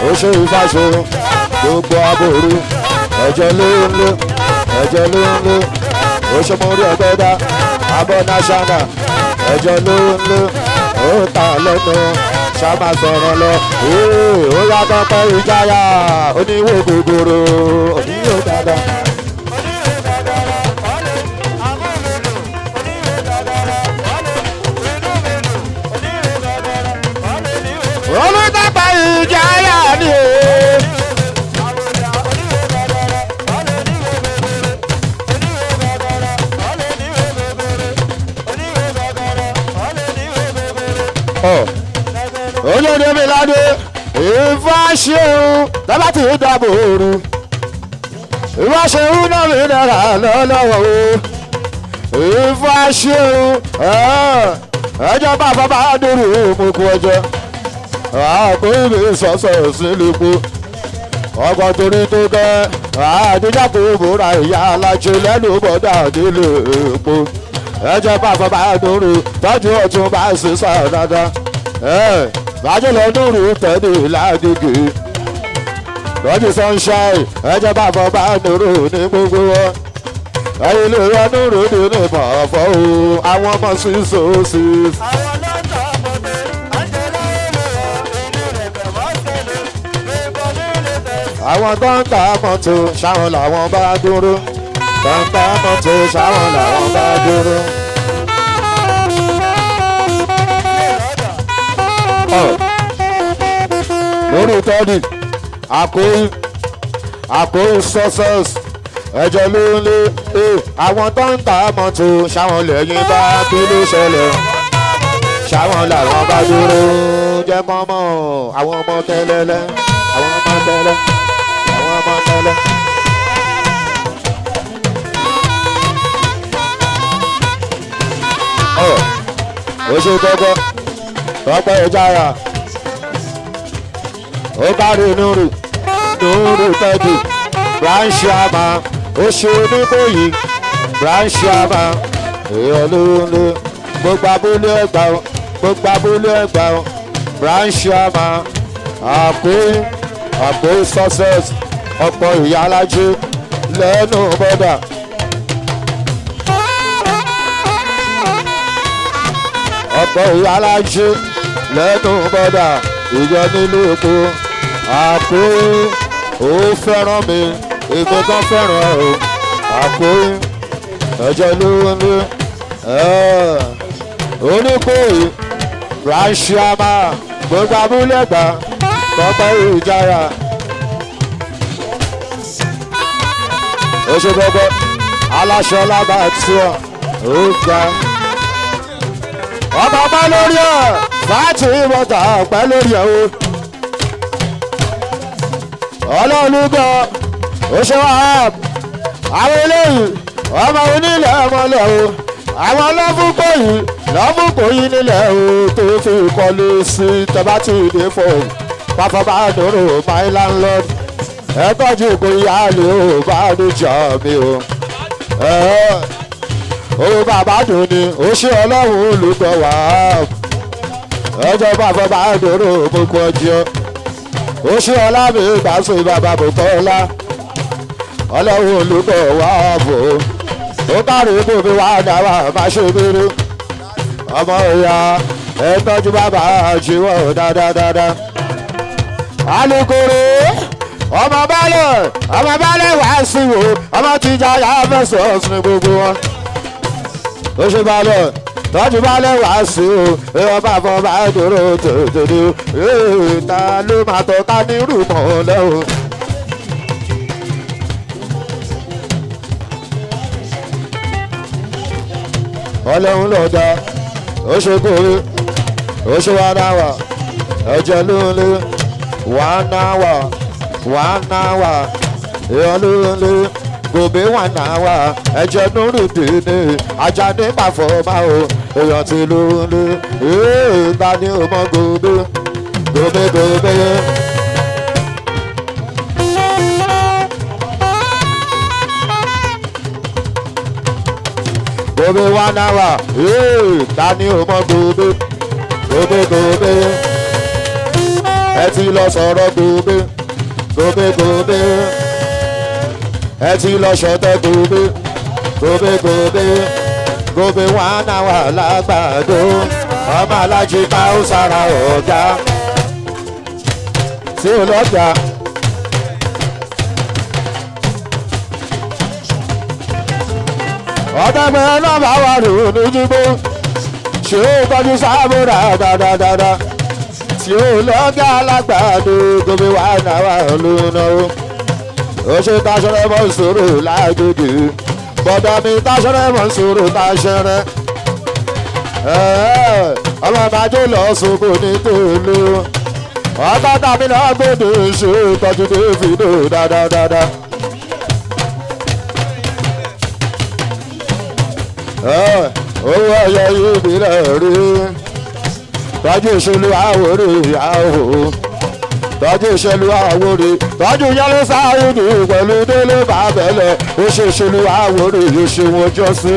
Speaker 1: ó ṣe ifá ṣe gbogbo aboru ẹ̀jẹ̀ ló ń lé ẹ̀jẹ̀ ló ń lé ó ṣe mọ orí ẹgbẹ́ dá abọ́ náṣánà ẹ̀jẹ̀ ló ń lé ó ta lẹ́nu sábà sọ̀rọ̀ lọ ó yá tọ́pẹ́ ìjáyà oníwò gògòrò oníwò dáadáa. olùtọ́pẹ́ ìjáyà ni o. olóde mi ládé ìfá ṣeun lábá tí ó dáàbò ooru ìfá ṣeun náà mi dára lọ́wọ́ o ìfá ṣeun ẹjọ́ bàbá bá dúró mo kú ọjọ́ àkóyè sọ̀sọ̀ sílùkù ọkọ̀ torí tó kẹ́ àdújà kò múra ìyá alájẹ lẹ́nu bọ́dà nílé èpo ẹjọ́ bàbá bá dúró tọ́jú ọ̀tún bá ṣe sá dáadáa. Bájọ́ lọ nùrù tẹ́lẹ̀ lágbègbè lọ́jọ́ sunshine ẹjọ́ bá fọ́ bá nùrù ní gbogbo wọn ẹ̀yìn lè rọ nùrù nínú ìmọ̀ọ́fọ́ o àwọn ọmọ sísòsì. àwọn tó ń ta mọ́tò ṣáwọn làwọn bá dúró tó ń ta mọ́tò ṣáwọn làwọn bá dúró. lórí tọ́dì àkóyí success ẹjọ́ ló ń lé àwọn tó ń ta mọ́tò ṣáwọn lẹ́yìn bá kí ló ṣẹlẹ̀ ṣáwọn làwọn bá dúró jẹ́ mọ́mọ́ àwọn ọmọ tẹ́lẹ̀lẹ́ àwọn ọmọ tẹ́lẹ̀ àwọn ọmọ tẹ́lẹ̀. ó ṣe tọ́gbọ́ tọ́pẹ́ ìjára ó bá rí nùrù tẹ́jú branch ama ó ṣe oníkòyí branch ama èèyàn ló ń lé gbogbo abúlé ẹgbà branch ama àkóyí success ọ̀pọ̀ ìyá alájẹ lẹ́nu bọ́dà. ọ̀pọ̀ ìyá alájẹ lẹ́nu bọ́dà ìjọ nílé epo àkóyí ó fẹ́ràn mi ètò kan fẹ́ràn ẹ̀ o àkóyí ẹ̀jẹ̀ ló ń lé oníkòyí ránṣíámà gbogbo abúlé gbà tọ́pẹ́ ìjára oṣù gbogbo aláṣọ lábàtúọ̀ ó ga ọba ọba lórí ẹ̀ láti ìmọ̀ta ọ̀pẹ́ lórí ẹ̀ o ọlọ́ọ̀lùgọ́ oṣù wahab àwọn eléyìí ọmọ onílẹ̀ ọmọlẹ̀ o àwọn lọ́fúnkòyí nílẹ̀ o tó fi kọlu sí tẹ́bátì ìdè fún pápábá dòrò my landlord ẹ tọ́jú ìkòyí àlè o bá dùjọ mi o owó bàbá dùn ni ó ṣe ọlọ́run olùkọ́ wahab ẹjọ́ bàbá bá dòrò mọ́kọ́ ọjọ́ ó ṣe ọlámi ìgbàsó bàbá bòtọ́lá ọlọ́run olùkọ́ wahab ó kárí ibùdó wa dáwà má ṣe bírú ọmọ ìyá ẹ tọ́jú bàbá àjíwọ̀ dáadáa alukoro ọmọ balẹ̀ wá sí wo ọmọ tíjà yà fẹsọ̀ ní gbogbo wọn ó ṣe balẹ̀ tọ́jú balẹ̀ wá sí o èèyàn bá fọ́ bá dúró tòótòó ta ló máa tọ́ ká ní rúmọ̀ lẹ́wọ̀. ọlọ́run lọ́dọ̀ ó ṣe kórè ó ṣe wá náwà ẹ̀jẹ̀ ló ń lé wá náwà èèyàn ló ń lé gòbè wà náwà ẹ̀jẹ̀ nùrù dìní ajá ní pàfọ́ máa o èèyàn ti lù ní ta ni ò mọ gòbè gòbè gòbè. Gòbè 1 hour ta ni ò mọ gòbè gòbè gòbè. Ẹ ti lọ sọ̀rọ̀ gòbè gòbè gòbè. Ẹ ti lọ ṣọ̀tẹ̀ gòbè gòbè gòbè. Gòbè 1 hour lágbàdo ọmọ alájí Káúsára ọ̀gá tí ò lọ́jà. Ọ̀dẹ́gbẹ́ náà bá wà lò lójúgbó ṣé ó tọ́jú sábúrà dáadáa tí ó lọ́gá alágbàdo Gòbè 1 hour ló náwó. Ó ṣe táṣọ́rẹ́ mọ́ ìṣòro lágbègbè bọ́dọ̀ mi táṣọ́rẹ́ mọ́ ìṣòro táṣẹ́rẹ́. Ọmọ ìbájú lọ sóko ní tòlú ọ̀tá tàbí náà gbòdò ṣe tọ́jú Davido dáadáa. Owó ẹyẹ ìbílẹ̀ rí tọ́jú ìṣèlú àwòrán ìyàwó tọ́jú ìṣèlú àwòrán tọ́jú yẹlẹ sáyidì pẹ̀lú délé bàbẹ̀lẹ̀ ó ṣe ìṣèlú àwòrán ìṣèwọ̀n ọjọ́sí.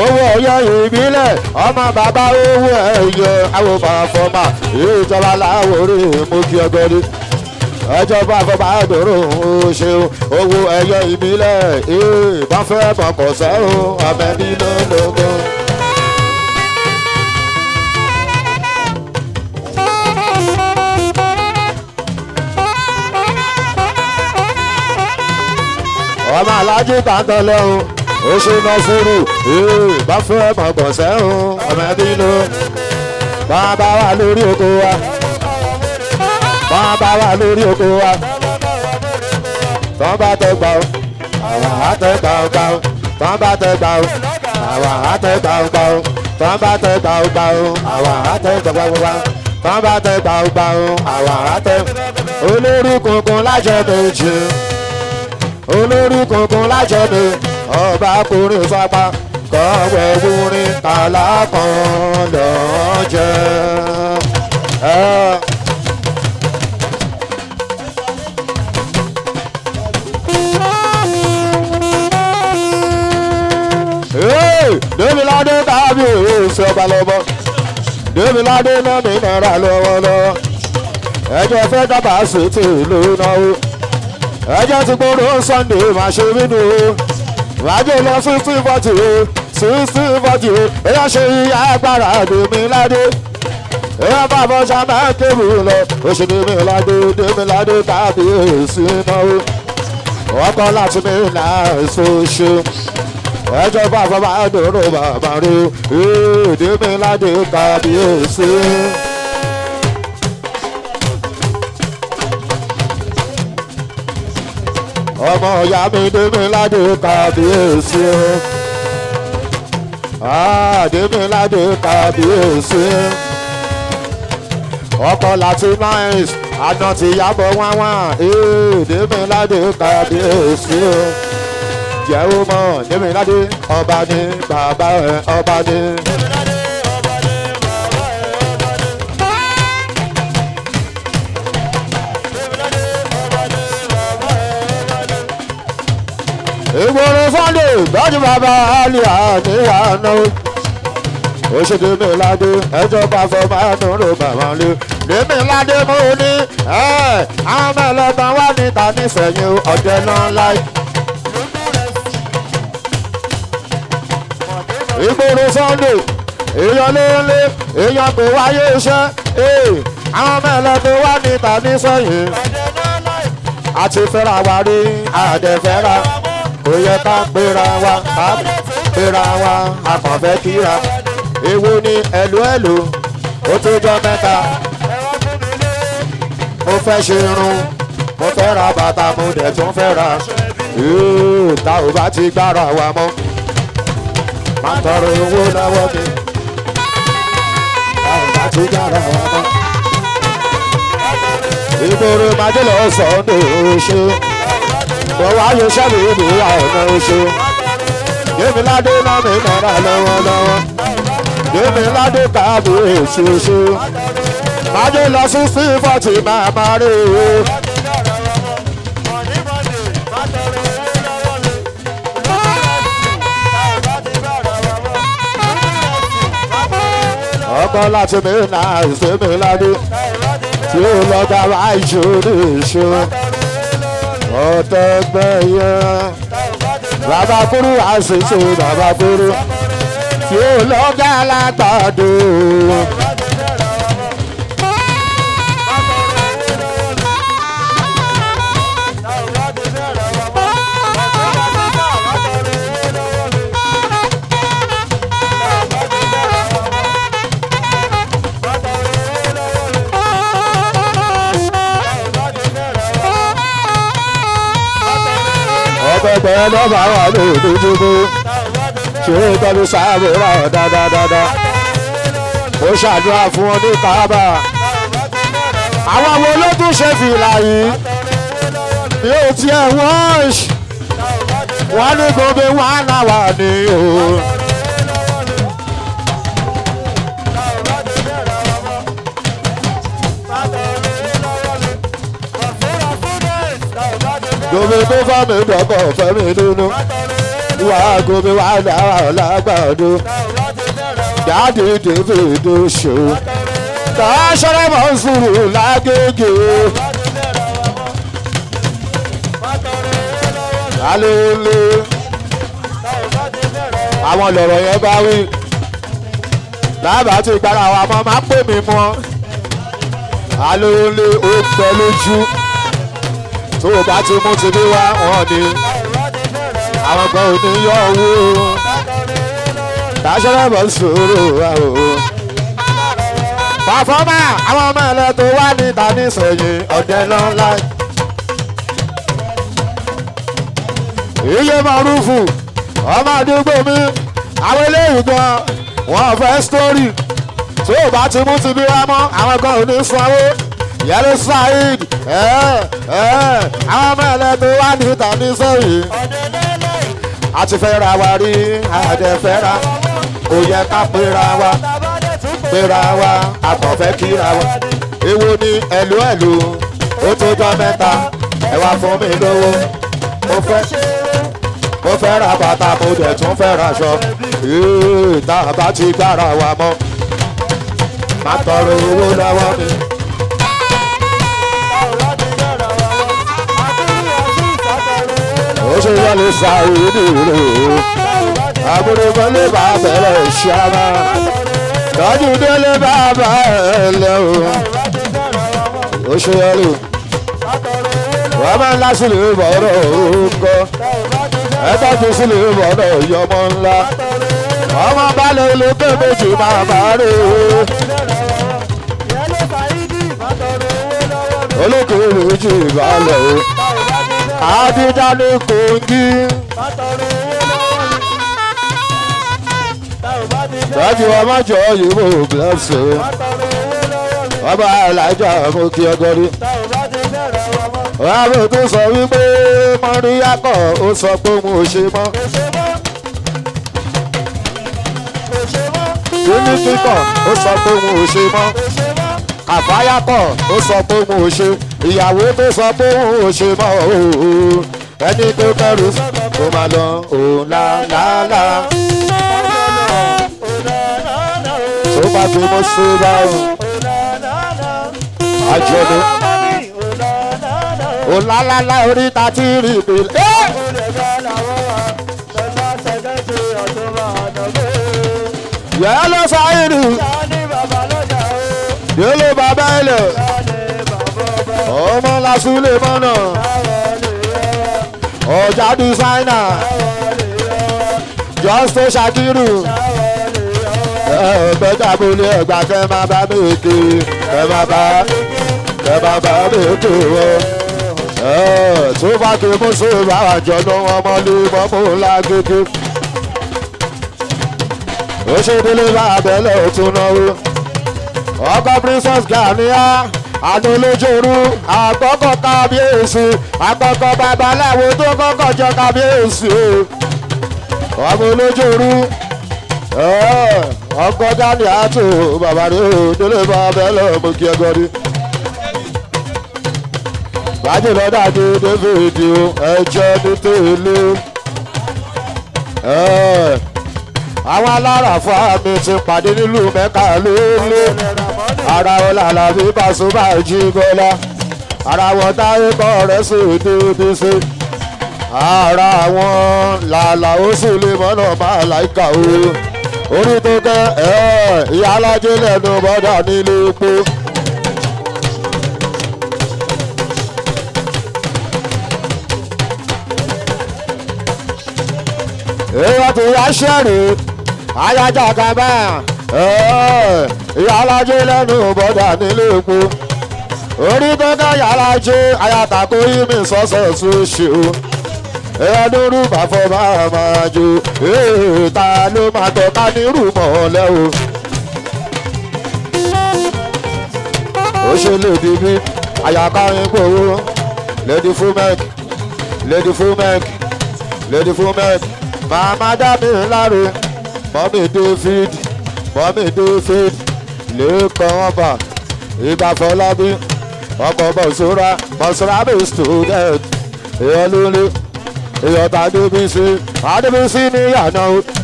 Speaker 1: Owó ẹyẹ ìbílẹ̀ ọmọ bàbá owó ẹyẹ àwòfà fọmà ìjọba láwòrán mú kí ọgọ́rí ẹjọba fọmà dòrò ó ṣeun. Owó ẹyẹ ìbílẹ̀ bá fẹ́ mọ̀kọ̀ sẹ́hùn àmẹ́bí lọ́lọ́gbọ́n. Ọmọ alájí tàǹtọ̀ lẹ́hùn ó ṣe náà sùúrù bá fẹ́ mọ̀kọ̀ sẹ́hùn àmẹ́bí lọ. Bàbá wà lórí oko wa bàbá wà lórí oko wa tọ́ bá tẹ gbà ó àwọn àtẹ gbà ó gbà ó tọ́ bá tẹ gbà ó àwọn àtẹ gbà ó gbà ó tọ́ bá tẹ gbà ó gbà ó àwọn àtẹ gbà ó gbà ó tọ́ bá tẹ gbà ó gbà ó àwọn àtẹ. Olórí kunkun lájẹ méjì olórí kunkun lájẹ méjì ọba kùnrin sápá kọ̀wé wúrin kàlá kan lọ́jẹ́. Dèmíládé tàbí èso ọba lọ́bọ̀ Dèmíládé náà ní náírà lọ́wọ́lọ́wọ́. Ẹjọ́ fẹ́ dábàá sí ti ìlú náwó. Ẹjọ́ ti gbóró Sunday máa ṣe nínú o. Rájò lọ 60-40 60-40 èyí ṣe ìyá agbára Dèmíládé. Èyí bá bọ́ sábà kébù lọ. Oṣù Dèmíládé tàbí èso náwó. Ọkọ̀ láti mi náà èso ṣe. Ẹjọ́ bá bàbá dòrò bàbá rí Dèmíládé kábíyèsí. Ọmọ ìyá mi Dèmíládé kábíyèsí. Dèmíládé kábíyèsí. Ọkọ̀ láti nice àná ti yàbọ̀ wáwá Dèmíládé kábíyèsí. Jẹ́wọ́ mọ́ Dèmíládé ọba ní bàbá ẹ̀ ọba ní. Ìgboro Sunday lọ́jọ́ bàbá àlìyá níyà náà. Ó ṣe Dèmíládé ẹjọ́ bá fọ máa ń rò bàbá lé. Dèmíládé mo ní àwọn mẹ́lẹ́gbọ̀n wà níta nísẹ̀yìn ọ̀dẹ náà láì. Ìgboro Sunday èèyàn lé èèyàn kò wáyé iṣẹ́ àwọn mẹ́lẹ́gbọ̀n wà níta nísẹ̀yìn. Àti fẹ́ra wa rí àdẹ̀fẹ́ra. Kò yẹ ká pera wa akànfẹ́ kíra. Èwo ni ẹ̀lú ó tó jọ mẹ́ta. Mo fẹ́ ṣe irun mo fẹ́ ra bàtà mo dẹ̀ tún fẹ́ ra. Ta ò bá ti gbára wa mọ́ máa tọrọ owó lọ́wọ́ mi. Ta ò bá ti gbára wa mọ́. Ìgboro Májèlé Sunday oṣù. Mo wá yóò ṣẹ́bi ìlú ọ̀nà oṣù. Dèmíládé náà mi náírà lọ́wọ́lọ́wọ́. Dèmi ládé kábíyèsí oṣù. Májè lọ sí sífọ̀tì máa máa rí o. Ọkọ láti mi náà ìsinmi ládé tí ó lọ́gà wá ìṣòro ìṣó. Ọ̀tẹ̀gbẹ̀yẹ bàbá kúrú àṣìṣe bàbá kúrú tí ó lọ́gà lágbàdo. Ọ̀pẹ̀pẹ̀ lọ́ba wà lójúgbó ṣe tọ́lú sáàbò rà dáadáa. Ó ṣàdúrà fún wọn ní Káàbà. Àwọn wo ló tún ṣe fìlà yìí? Bí ó tiẹ̀ wọ́n ní gbogbo wọn náà wà ní o. Gomi tó fẹ́ mi dọ̀kọ̀ fẹ́ mi dúnú. Wà á gomi wà á dára lágbàdo. Jáde David ṣó. Kàá ṣọ́rẹ́ mọ̀ ń sùúrù lágége. Alóòlé. Àwọn lọ̀rọ̀ yẹn bá wí. Lábàá ti gbára wa mọ́ máa pè mí mọ́. Alóòlé ó pẹ́ lójú. Tó o bá ti mú ti bí wá wọn ni àwọn kan ò ní yọ owó dáṣẹ́rẹ́ bọ̀ sòrò wa o. Pàfọ́mà àwọn ọmọ ẹ̀lẹ́ tó wá níta nísẹ̀yìn ọ̀dẹ lọ́nlá. Iye Mọ̀rúfù ọmọ àdúgbò mi àwọn eléyìí gan wọn fẹ́ sítórì. Tó o bá ti mú ti bí wá mọ́ àwọn kan ò ní sanwó. Yẹ́lú Saheed àwọn ọmọ ẹ̀lẹ́ tó wá níta nísẹ̀yìn. A ti fẹ́ ra wa rí àdẹ fẹ́ ra kò yẹ ká pera wa a kàn fẹ́ kíra wa. Èwo ni ẹ̀lú ó tó jọ mẹ́ta ẹ wá fún mi lówó. Mo fẹ́ ra bàtà mo dẹ̀ tún fẹ́ raṣọ. Tá a bá ti gbára wa mọ́ má tọrọ owó lọ́wọ́ mi. Ó ṣe wọlé Saheed rè o. Àbúrò wọlé bá bẹ̀rẹ̀ ṣáná. Tọ́jú délé bá bá ẹ lẹ́ o. Ó ṣe wọlé. Wọ́n máa ń lásìlè bọ̀rọ̀ orúkọ. Ẹ tọ́jú sílè bọ̀rọ̀ yọmọ ńlá. Ọmọ balẹ̀ olókè méjì máa bá rè o. Olókè méjì balẹ̀ o. Adija ní Kogi. Tọ́jú ọmọ jọ yìí blẹ́sì. Ọba Alájà mo kí ọgọ́rí. Ọba tó sọ wípé Mọ́ríyákọ̀ ó sọ pé mo ṣe mọ́. Kíní kíkọ̀ ó sọ pé mo ṣe mọ́. Àfáyákọ̀ ó sọ pé mo ṣe. Ìyàwó tó sọ pé òun ò ṣe mọ́ òun ẹni tó kẹrù kó máa lọ òun lálálá. Tó bá fi mú sí báyìí àjọ̀dún òun lálálá oríta tí rí ìpìlẹ̀. Yẹ́ ló Saheed yẹ́lò bàbá ilẹ̀. Ọmọ lásùlè mọ́nà ọjà dísáínà Justo Shakiru ẹgbẹ́jàbólé ẹgbà kẹ́ máa bá mi kí kẹ́ máa bá mi kí wọ́n tó bá kí mú sí ìbára jọ̀nà ọmọ lè mọ́mú lágége. Ó ṣe délé bá abẹ́lẹ̀ òtún náwó ọkọ̀ Princess Gania Adolójòrú àkọ́kọ́ kábíyèsí àkọ́kọ́ babaláwo tó kọ́kọ́ jọ kábíyèsí ọmọ Olójòrú ọkọ dání àtò bàbá rẹ ò délé bá bẹ́ẹ̀ lọ mú kí ẹ gọrí. bájú lọ́dà dé david o ẹjọ́ ní tèlé. àwọn aláràfà mi ti pàdé nílùú mẹ́ka lólé. ara wọn làlàbí Pasuma jí bọ́lá. ara wọn táyé kọ́ rẹ̀ sí dédé sí. ara wọn làlà ó sì lè mọ́nà máa láìka o. orí tó kẹ́ ìyá alájẹ lẹ́nu bọ́dà nílé epo. èèyàn tó yá ṣẹ́rì ayájà kan bẹ́ẹ̀ ìyá alájẹ lẹ́nu bọ́dà nílé epo. orí tó kẹ́ ìyá alájẹ ayàtàkó yí mi sọ́sọ̀ tó ṣe o. ẹ̀ẹ́dúró bàfọ́ máa jó ta ló máa tọ́ka nírú mọ́lẹ́ o. ó ṣe lèdí bí àyàká yín gbòòrò lady fumek lady fumek lady fumek màmá dá mi láre mọ́mí david lẹ́kọ̀ọ́ ọba ìgbàfọ́lábí ọkọ̀ bọ̀sùrà bí student èèyàn lórí èèyàn tá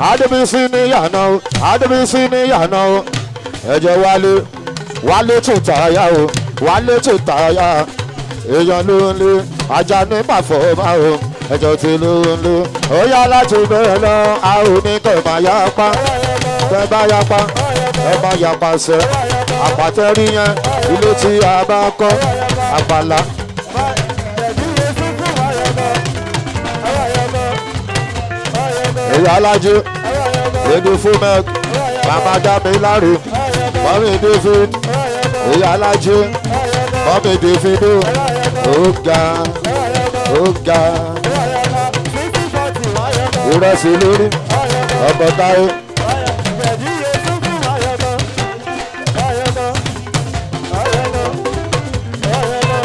Speaker 1: adébísí níyànà o adébísí níyànà o ẹ̀jẹ̀ wálé tún tààyà o wálé tún tààyà èèyàn lórí ajá ní pàfọ́mà o ẹjọ́ tí ló ń lò ó yá láti bẹ̀rẹ̀ lọ a ò ní kẹ̀ máa yá pa tẹ́ bá yá pa ẹ máa yá pa sẹ́ àpàtẹ́rí yẹn ilé tí a bá kọ́ àpàlà. èyí alájú èdè fumek màmá dámi láre mọ́mí david èyí alájú mọ́mí david ó ga ìrẹsì lórí ọkọ̀ táyé.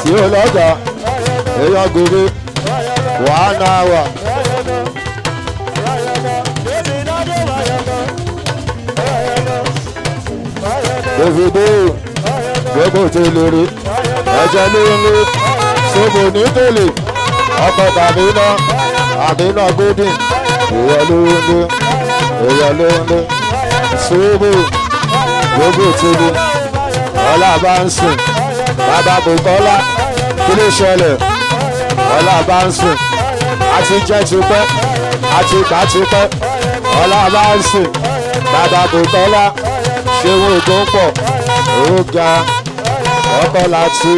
Speaker 1: tí ó lọ́jà èèyàn gòrè wàá náà wà. Davido gbogbo tí lórí ẹ̀jẹ̀ lórí ṣòbò ní tèlè ọkọ̀ àbínà golden èèyàn lóńdó ṣòbò gbogbo tí lórí ọlá bá ń sìn bàbá Bùkọ́lá kí ló ṣẹlẹ̀ ọlá bá ń sìn àti jẹ́ tipẹ́ àti gbà tipẹ́ ọlá bá ń sìn bàbá Bùkọ́lá ṣé wọn tó ń pọ̀ ó ga ọkọ̀ láti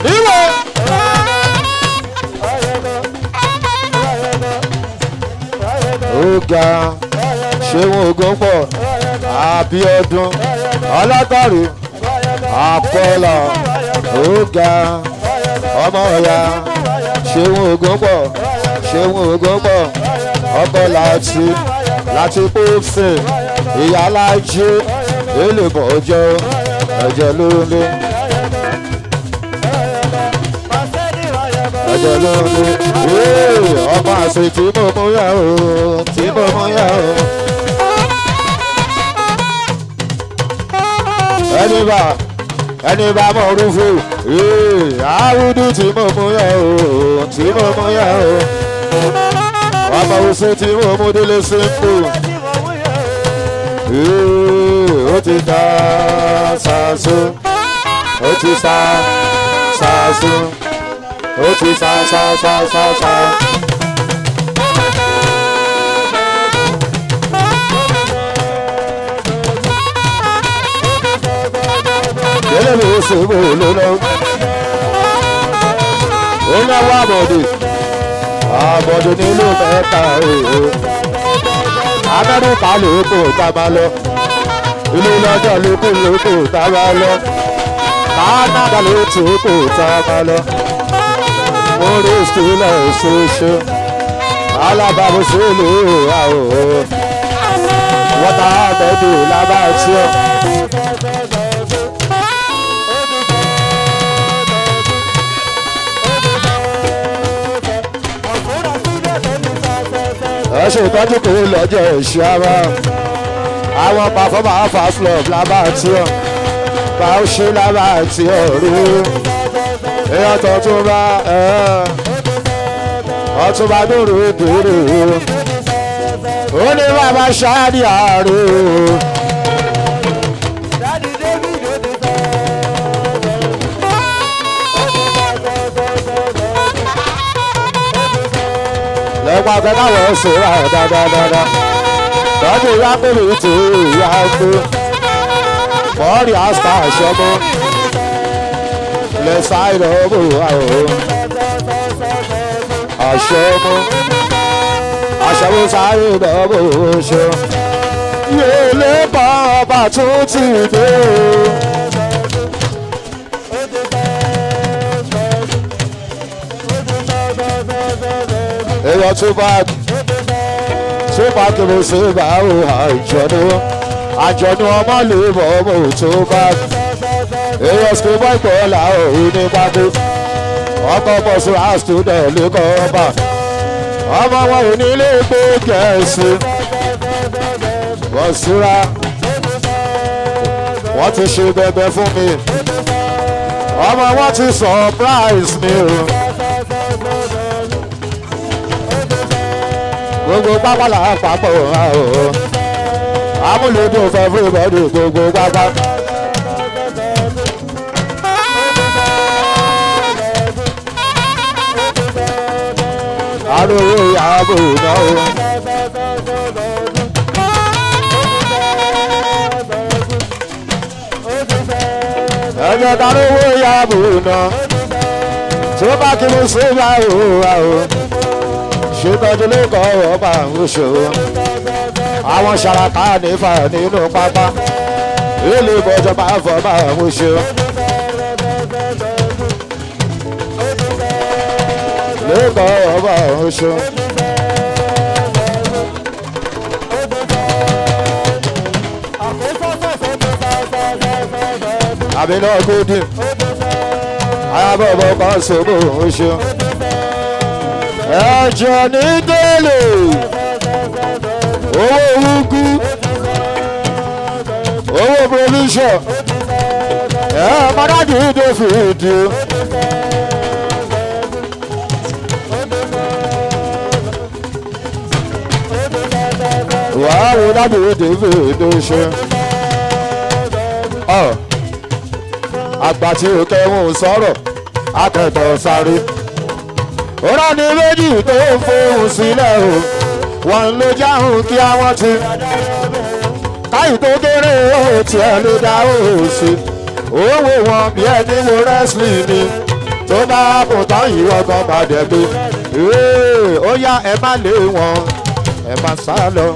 Speaker 1: níwọ̀. ó ga ṣé wọn tó ń pọ̀ Abíọ́dún Ọlátàrí Àkọlà ó ga ọmọ ọ̀yà ṣé wọn tó ń pọ̀ ọkọ̀ láti pósè ìyá alájẹ èlébọ̀ ọjọ́ ẹ̀jẹ̀ lóńdó ọmọ àṣẹ tí mo mú yá o ẹni bá mọ̀ rúfò àwùdú tí mo mú yá o ọmọ òsè tí mo mú délé sínkù ó ti ta ṣàṣù ó ti sa ṣàṣù ó ti sa. délé mi ó ṣe bò lọ́nà ó náwó àbọ̀dé nílùú mẹ́ta Amẹ́ríkà lóko tá a máa lọ ilé lọ́jọ́ lóko tá a máa lọ Canada lóko tá a máa lọ mórí sílẹ̀ ṣoṣo alábàbọ̀sọ lè wà o wọ́n ta àtẹ̀dù lábàtí ọ̀. ṣe ìtọ́jú kò lọ́jọ́ ìṣẹ́ ara àwọn pàfọ́mà fast love lábá àti ọ̀ bá ó ṣe lábá àti ọ̀rú èèyàn tó tún bá ọtún bá dòrò dòrò ó ní bàbá ṣáàdì àárò. lẹ́gbàá kẹ́kọ̀ọ́ ẹ̀sìn rà dáadáa lọ́jọ́ ìyá pèlú tí ìyá gbé bọ́ọ̀rì àṣà àṣọmọ lè ṣàìrọ̀ ọmọ àwọn àṣọmọ àṣọmọ ṣàìrọ̀ ọmọ oṣù yóò lè bá ọba tó ti dé. èèyàn tó bá kí mo ṣe bá o àjọ̀nú ọmọ lè mọ̀ ọmọ tó bá èèyàn tó bá ìpọ̀ ọ̀la òun ní pàtó ọkọ̀ bọ̀sùn àstúdẹ̀ lẹ́kọ̀ọ́ ọba ọmọ wọn ò ní lè gbé gẹ̀ẹ́sì bọ̀sùra wọ́n ti ṣe bẹ̀bẹ̀ fún mi ọmọ wọn ti surprise mi o. gbogbo pápá là ń papọ̀ amúlòdùn fẹ́ fún ìbọ̀dù gbogbo pápá. arówó ìyàbò náà o. ẹ̀jẹ̀ tarówó ìyàbò náà tó bá kí mo ṣe báwo o. ṣètọ́jú ló kọ́ ọba oṣù àwọn ṣàràkà nífà nínú pápá ilé ìbọ̀jọ̀ bá fọ́ bá oṣù ló kọ́ ọba oṣù. àbí náà kó dín ayábọ̀ kan ṣòro oṣù. ẹ̀jẹ̀ ní délé owó ugu owó provision mọ́dájú tó fi dì ó. wàá wo dájú tó fi dì ó ṣe. àgbà tí ó kẹ́hún sọ̀rọ̀ akẹ́kọ̀ọ́ sáré. ọ̀rọ̀ ni méjì tó ń fohùn sílẹ̀ o wọ́n ló jáhùn kí àwọn ti táyì tó kéré ó tiẹ̀ ló dá òun sí òwe wọn bí ẹni wo wrestling ni tó bá kò tán ìrọ̀gàn padà gbé ó yá ẹ má lé wọn ẹ má sá lọ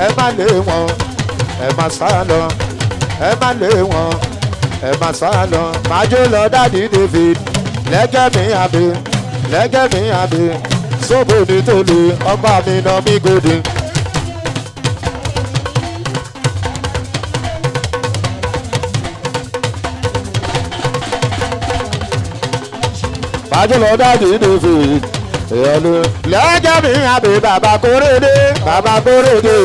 Speaker 1: ẹ má lé wọn ẹ má sá lọ ẹ má lé wọn ẹ má sá lọ májò lọ dádì David lẹ́gẹ́ mi àbí lẹ́gẹ́ mi àbí sóbò ní tòlè ọba mi nà mí gòdì. májò lọ dádì David lẹ́gẹ́ mi àbí bàbá kórèdé bàbá kórèdé.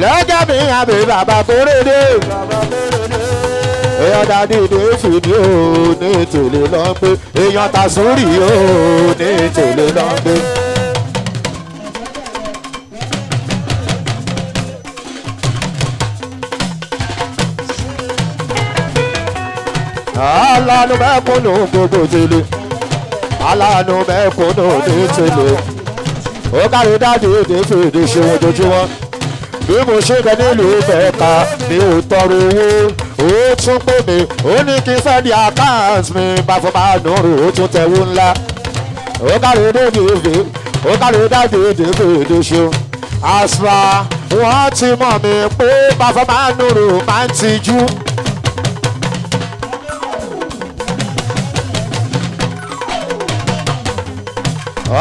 Speaker 1: lẹ́gẹ́ mi àbí bàbá kórèdé. èèyàn dádì David ó ní tòlè lọ pé èèyàn Tasuri ó ní tòlè lọ pé. aláàánú mẹ́kúnnù gbogbo tèlé aláàánú mẹ́kúnnù ní tèlé ó kárí dádì David ṣe wọn dojúmọ́ bí mo ṣe bẹ nílùú mẹ́ka mi ò tọrọ owó ó tún pè mí ó ní kí n sẹ́ni àkáǹtì mi bá fún máa nùrù ó tún tẹ̀wó ńlá ó kárí dádì David ṣe àṣà wọ́n ti mọ̀ mí pé bá fún máa nùrù máa ń tijú.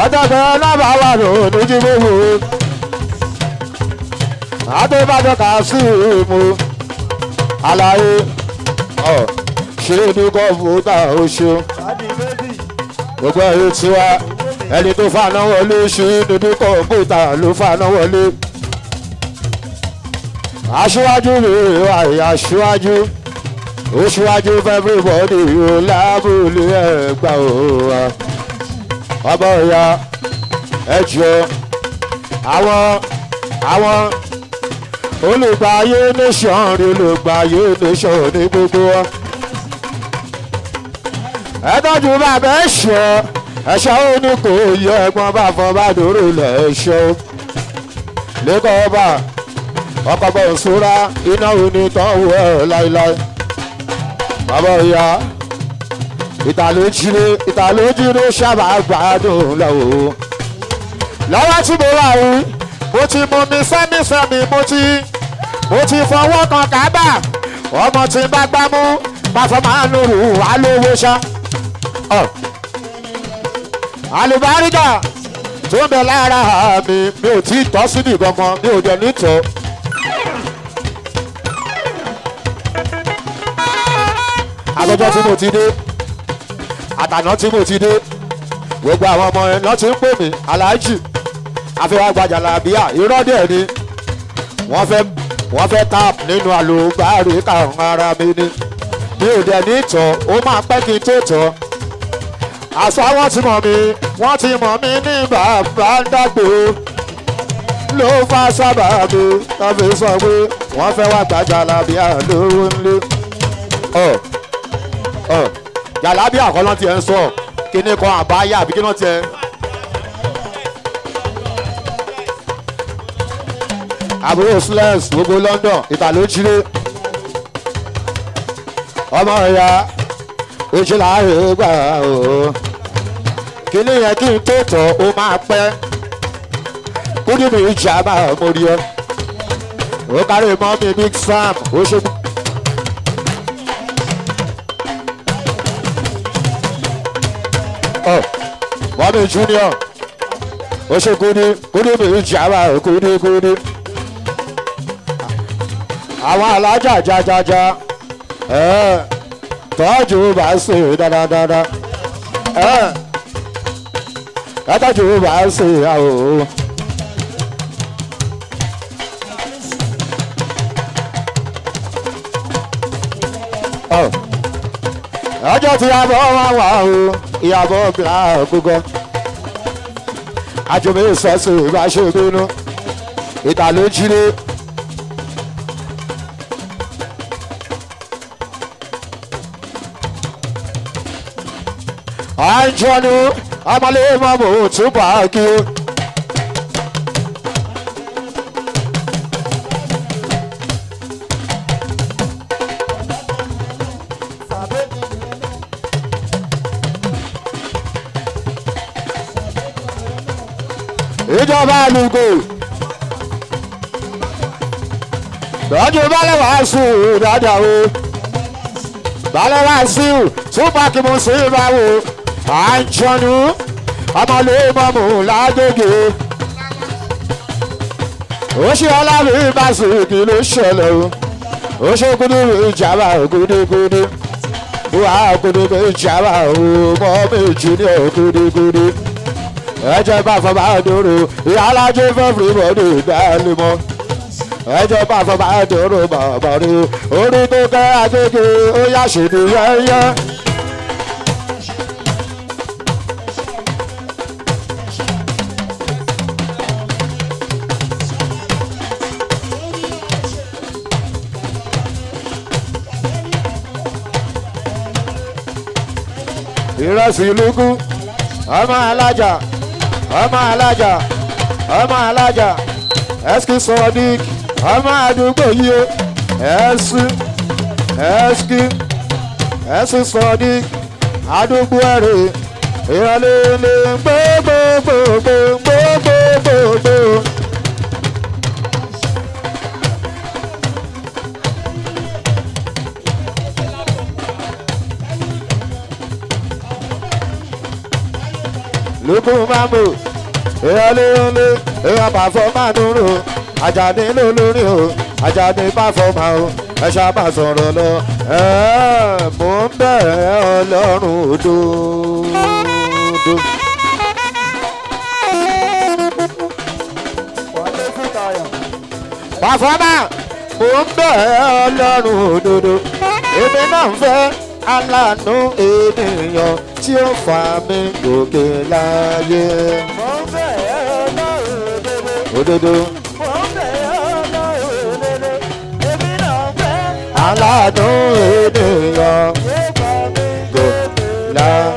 Speaker 1: ọ̀dọ́gbẹ́ lábàá wà lójú gbogbo adébájọ́ kà sí ìmú àlàyé ṣe ní kọ́mpútà oṣù gbogbo ẹ̀rí tiwa ẹni tó fà náà wọlé ṣe dúdú kọ̀ǹpútà ló fà náà wọlé. aṣíwájú rèé àyè aṣíwájú ó ṣíwájú everybody ó lábúlé ẹ̀gbá òwà ọba ọ̀yà ẹ̀jọ̀ àwọn olùgbàyé nation rí olùgbàyé nation ní gbogbo wa. ẹ tọ́jú bàbá ẹ̀ṣọ́ ó ní kò yẹ ẹ̀gbọ́n bá fọ́ bá dòrò lẹ̀ ẹ̀ṣọ́ lẹ́kọ̀ọ́ ọba ọkọ̀ bọ̀ ṣúra iná òní tán wọ ẹ̀ láíláí. bàbá ọ̀yà ìtàlójúlé sábà gbádùn lọ́wọ́. lọ́wọ́ tí mo wà yìí mo ti mú mi sẹ́mi mo ti fọwọ́ kan kábà ọmọ tí bá gbámú pàfọ́ máa ń lòrù wá lówó ṣá. àlùbáríkà tó ń bẹ lára mi ò tí ì tọ́ síbi gangan mi ò jẹ́ nítọ́. àtọ́jọ́ tí mo ti dé àtàná tí mo ti dé gbogbo àwọn ọmọ ẹ̀ náà ti ń pè mí aláàjì àfihàn gbajàlábíà irọ́ dẹ̀ ni wọ́n fẹ́ tap nínú àlùbáríkà ara mi ni mi ò dẹ̀ ní tọ́ ó máa pẹ́ kí n tó tọ́. àṣà wọ́n ti mọ̀ mí ní bàbá ń dàgbò ló fà sábàbí tàbí sọ pé wọ́n fẹ́ wá gbajàlábíà lówó ńlé. jàlábíà kọ́ lọ́n ti ẹ̀ ń sọ kíní kan àbáyà àbí kí lọ́n ti ẹ̀. àbúrò slens gbogbo London ìtàlójúlé ọmọ ẹ̀yà ojú láàrin gbà ó kíní yẹn kí n tó tọ̀ ó máa pẹ́ kúndé mi ìjà máa mórí ẹ ó kárí mọ́ mi Big Sam ó ṣe. mọ́mí junior ó ṣe kúndé mi ìjà máa kúndé. àwọn alájà jajaja tọ́jú bá ṣe dáadáa tọ́jú bá ṣe àwò. ọjọ́ tí yàbọ̀ wà o ìyàbọ̀ bíra gbogbo àjòmí ìsọ̀sì bá ṣe bínú ìtàlójúlé. àjọni ọmọlé mọ́mọ́ túbọ̀ kí o. ìjọba àlùkò lọ́jọ́ balẹ̀ wá sí dáadáa o balẹ̀ wá sí túbọ̀ kí mo sì bá wò. àjọni ọmọlé mọ́mọ́ lágbègbè ó ṣe ọlọ́run ìbáṣe kí ló ṣẹlẹ̀ o ó ṣe kúndùrú ìjàmbá gúdígúdí wà kúndùrú ìjàmbá o mọ́ méjì ní ògúdígúdí ẹjọ́ bá fọba dòrò ìyá alájọ fẹ́fúrí bọ́dọ̀ ìdálé mọ́ ẹjọ́ bá fọba dòrò bàbá rí orí tó kẹ́ àgbègbè ó yá ṣèlú yẹ́yẹ́. ìrẹsì lukú ọmọ alájà ẹsì sọdík ọmọ àdúgbò yìí ẹsì sọdík àdúgbò ẹrẹ ìrọ̀lẹ́ gbogbogbò. lukú mambo ìrọ̀lẹ́ èèyàn bá fọ́ máa dúró Àjàní lólórí o Àjàní bá fọ́ máa o ẹ ṣáà sọ̀rọ̀ lọ mò ń bẹ̀ ẹ́ Ọlọ́run òdodo. Ondo. Pàfọ́mà mò ń bẹ̀ Ọlọ́run òdodo èmi náà ń fẹ́ aláàánú ènìyàn tí ó fà mí gòkè láyé. Mò ń bẹ̀ Ọlọ́run òdodo. Mò ń bẹ̀ Ọlọ́run òdodo èmi náà ń fẹ́ aláàánú ènìyàn tí ó fà mí gòkè láyé.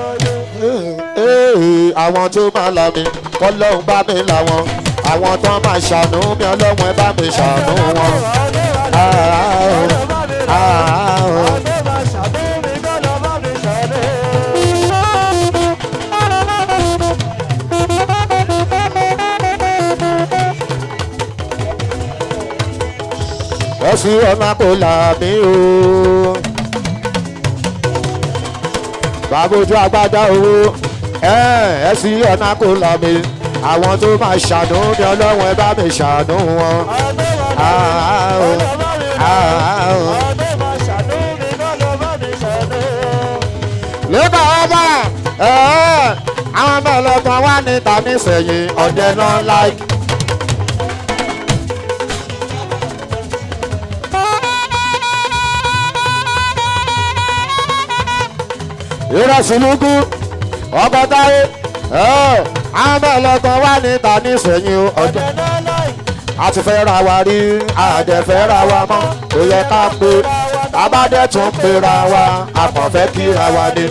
Speaker 1: Àwọn tó máa là mí kọ́lọ́hún bá mi là wọ́n. Àwọn tó máa ṣàánú mi Ọlọ́run ẹ bá mi ṣàánú wọn. Ẹ̀sìn ọ̀nà kò là mí o. Bàbá ojú agbádá owó ẹ̀sìn ọ̀nà kò là mí. Àwọn tó máa ṣàánú mi Ọlọ́run ẹ bá mi ṣàánú wọn. Lébà ọba àwọn mẹ́lẹ̀kan wá níta nísẹ̀yìn ọ̀dẹ náà láìkì. Ìrẹsìlúkú ọkọ̀ táyé àwọn mẹ́lẹ̀kan wá níta nísẹ̀yìn ọ̀dẹ náà láìkì. A ti fẹ́ ra wa rí àdẹ fẹ́ ra wa mọ́ ó yẹ ká pé abádẹ́ tún pera wa a kàn fẹ́ kíra wa ni.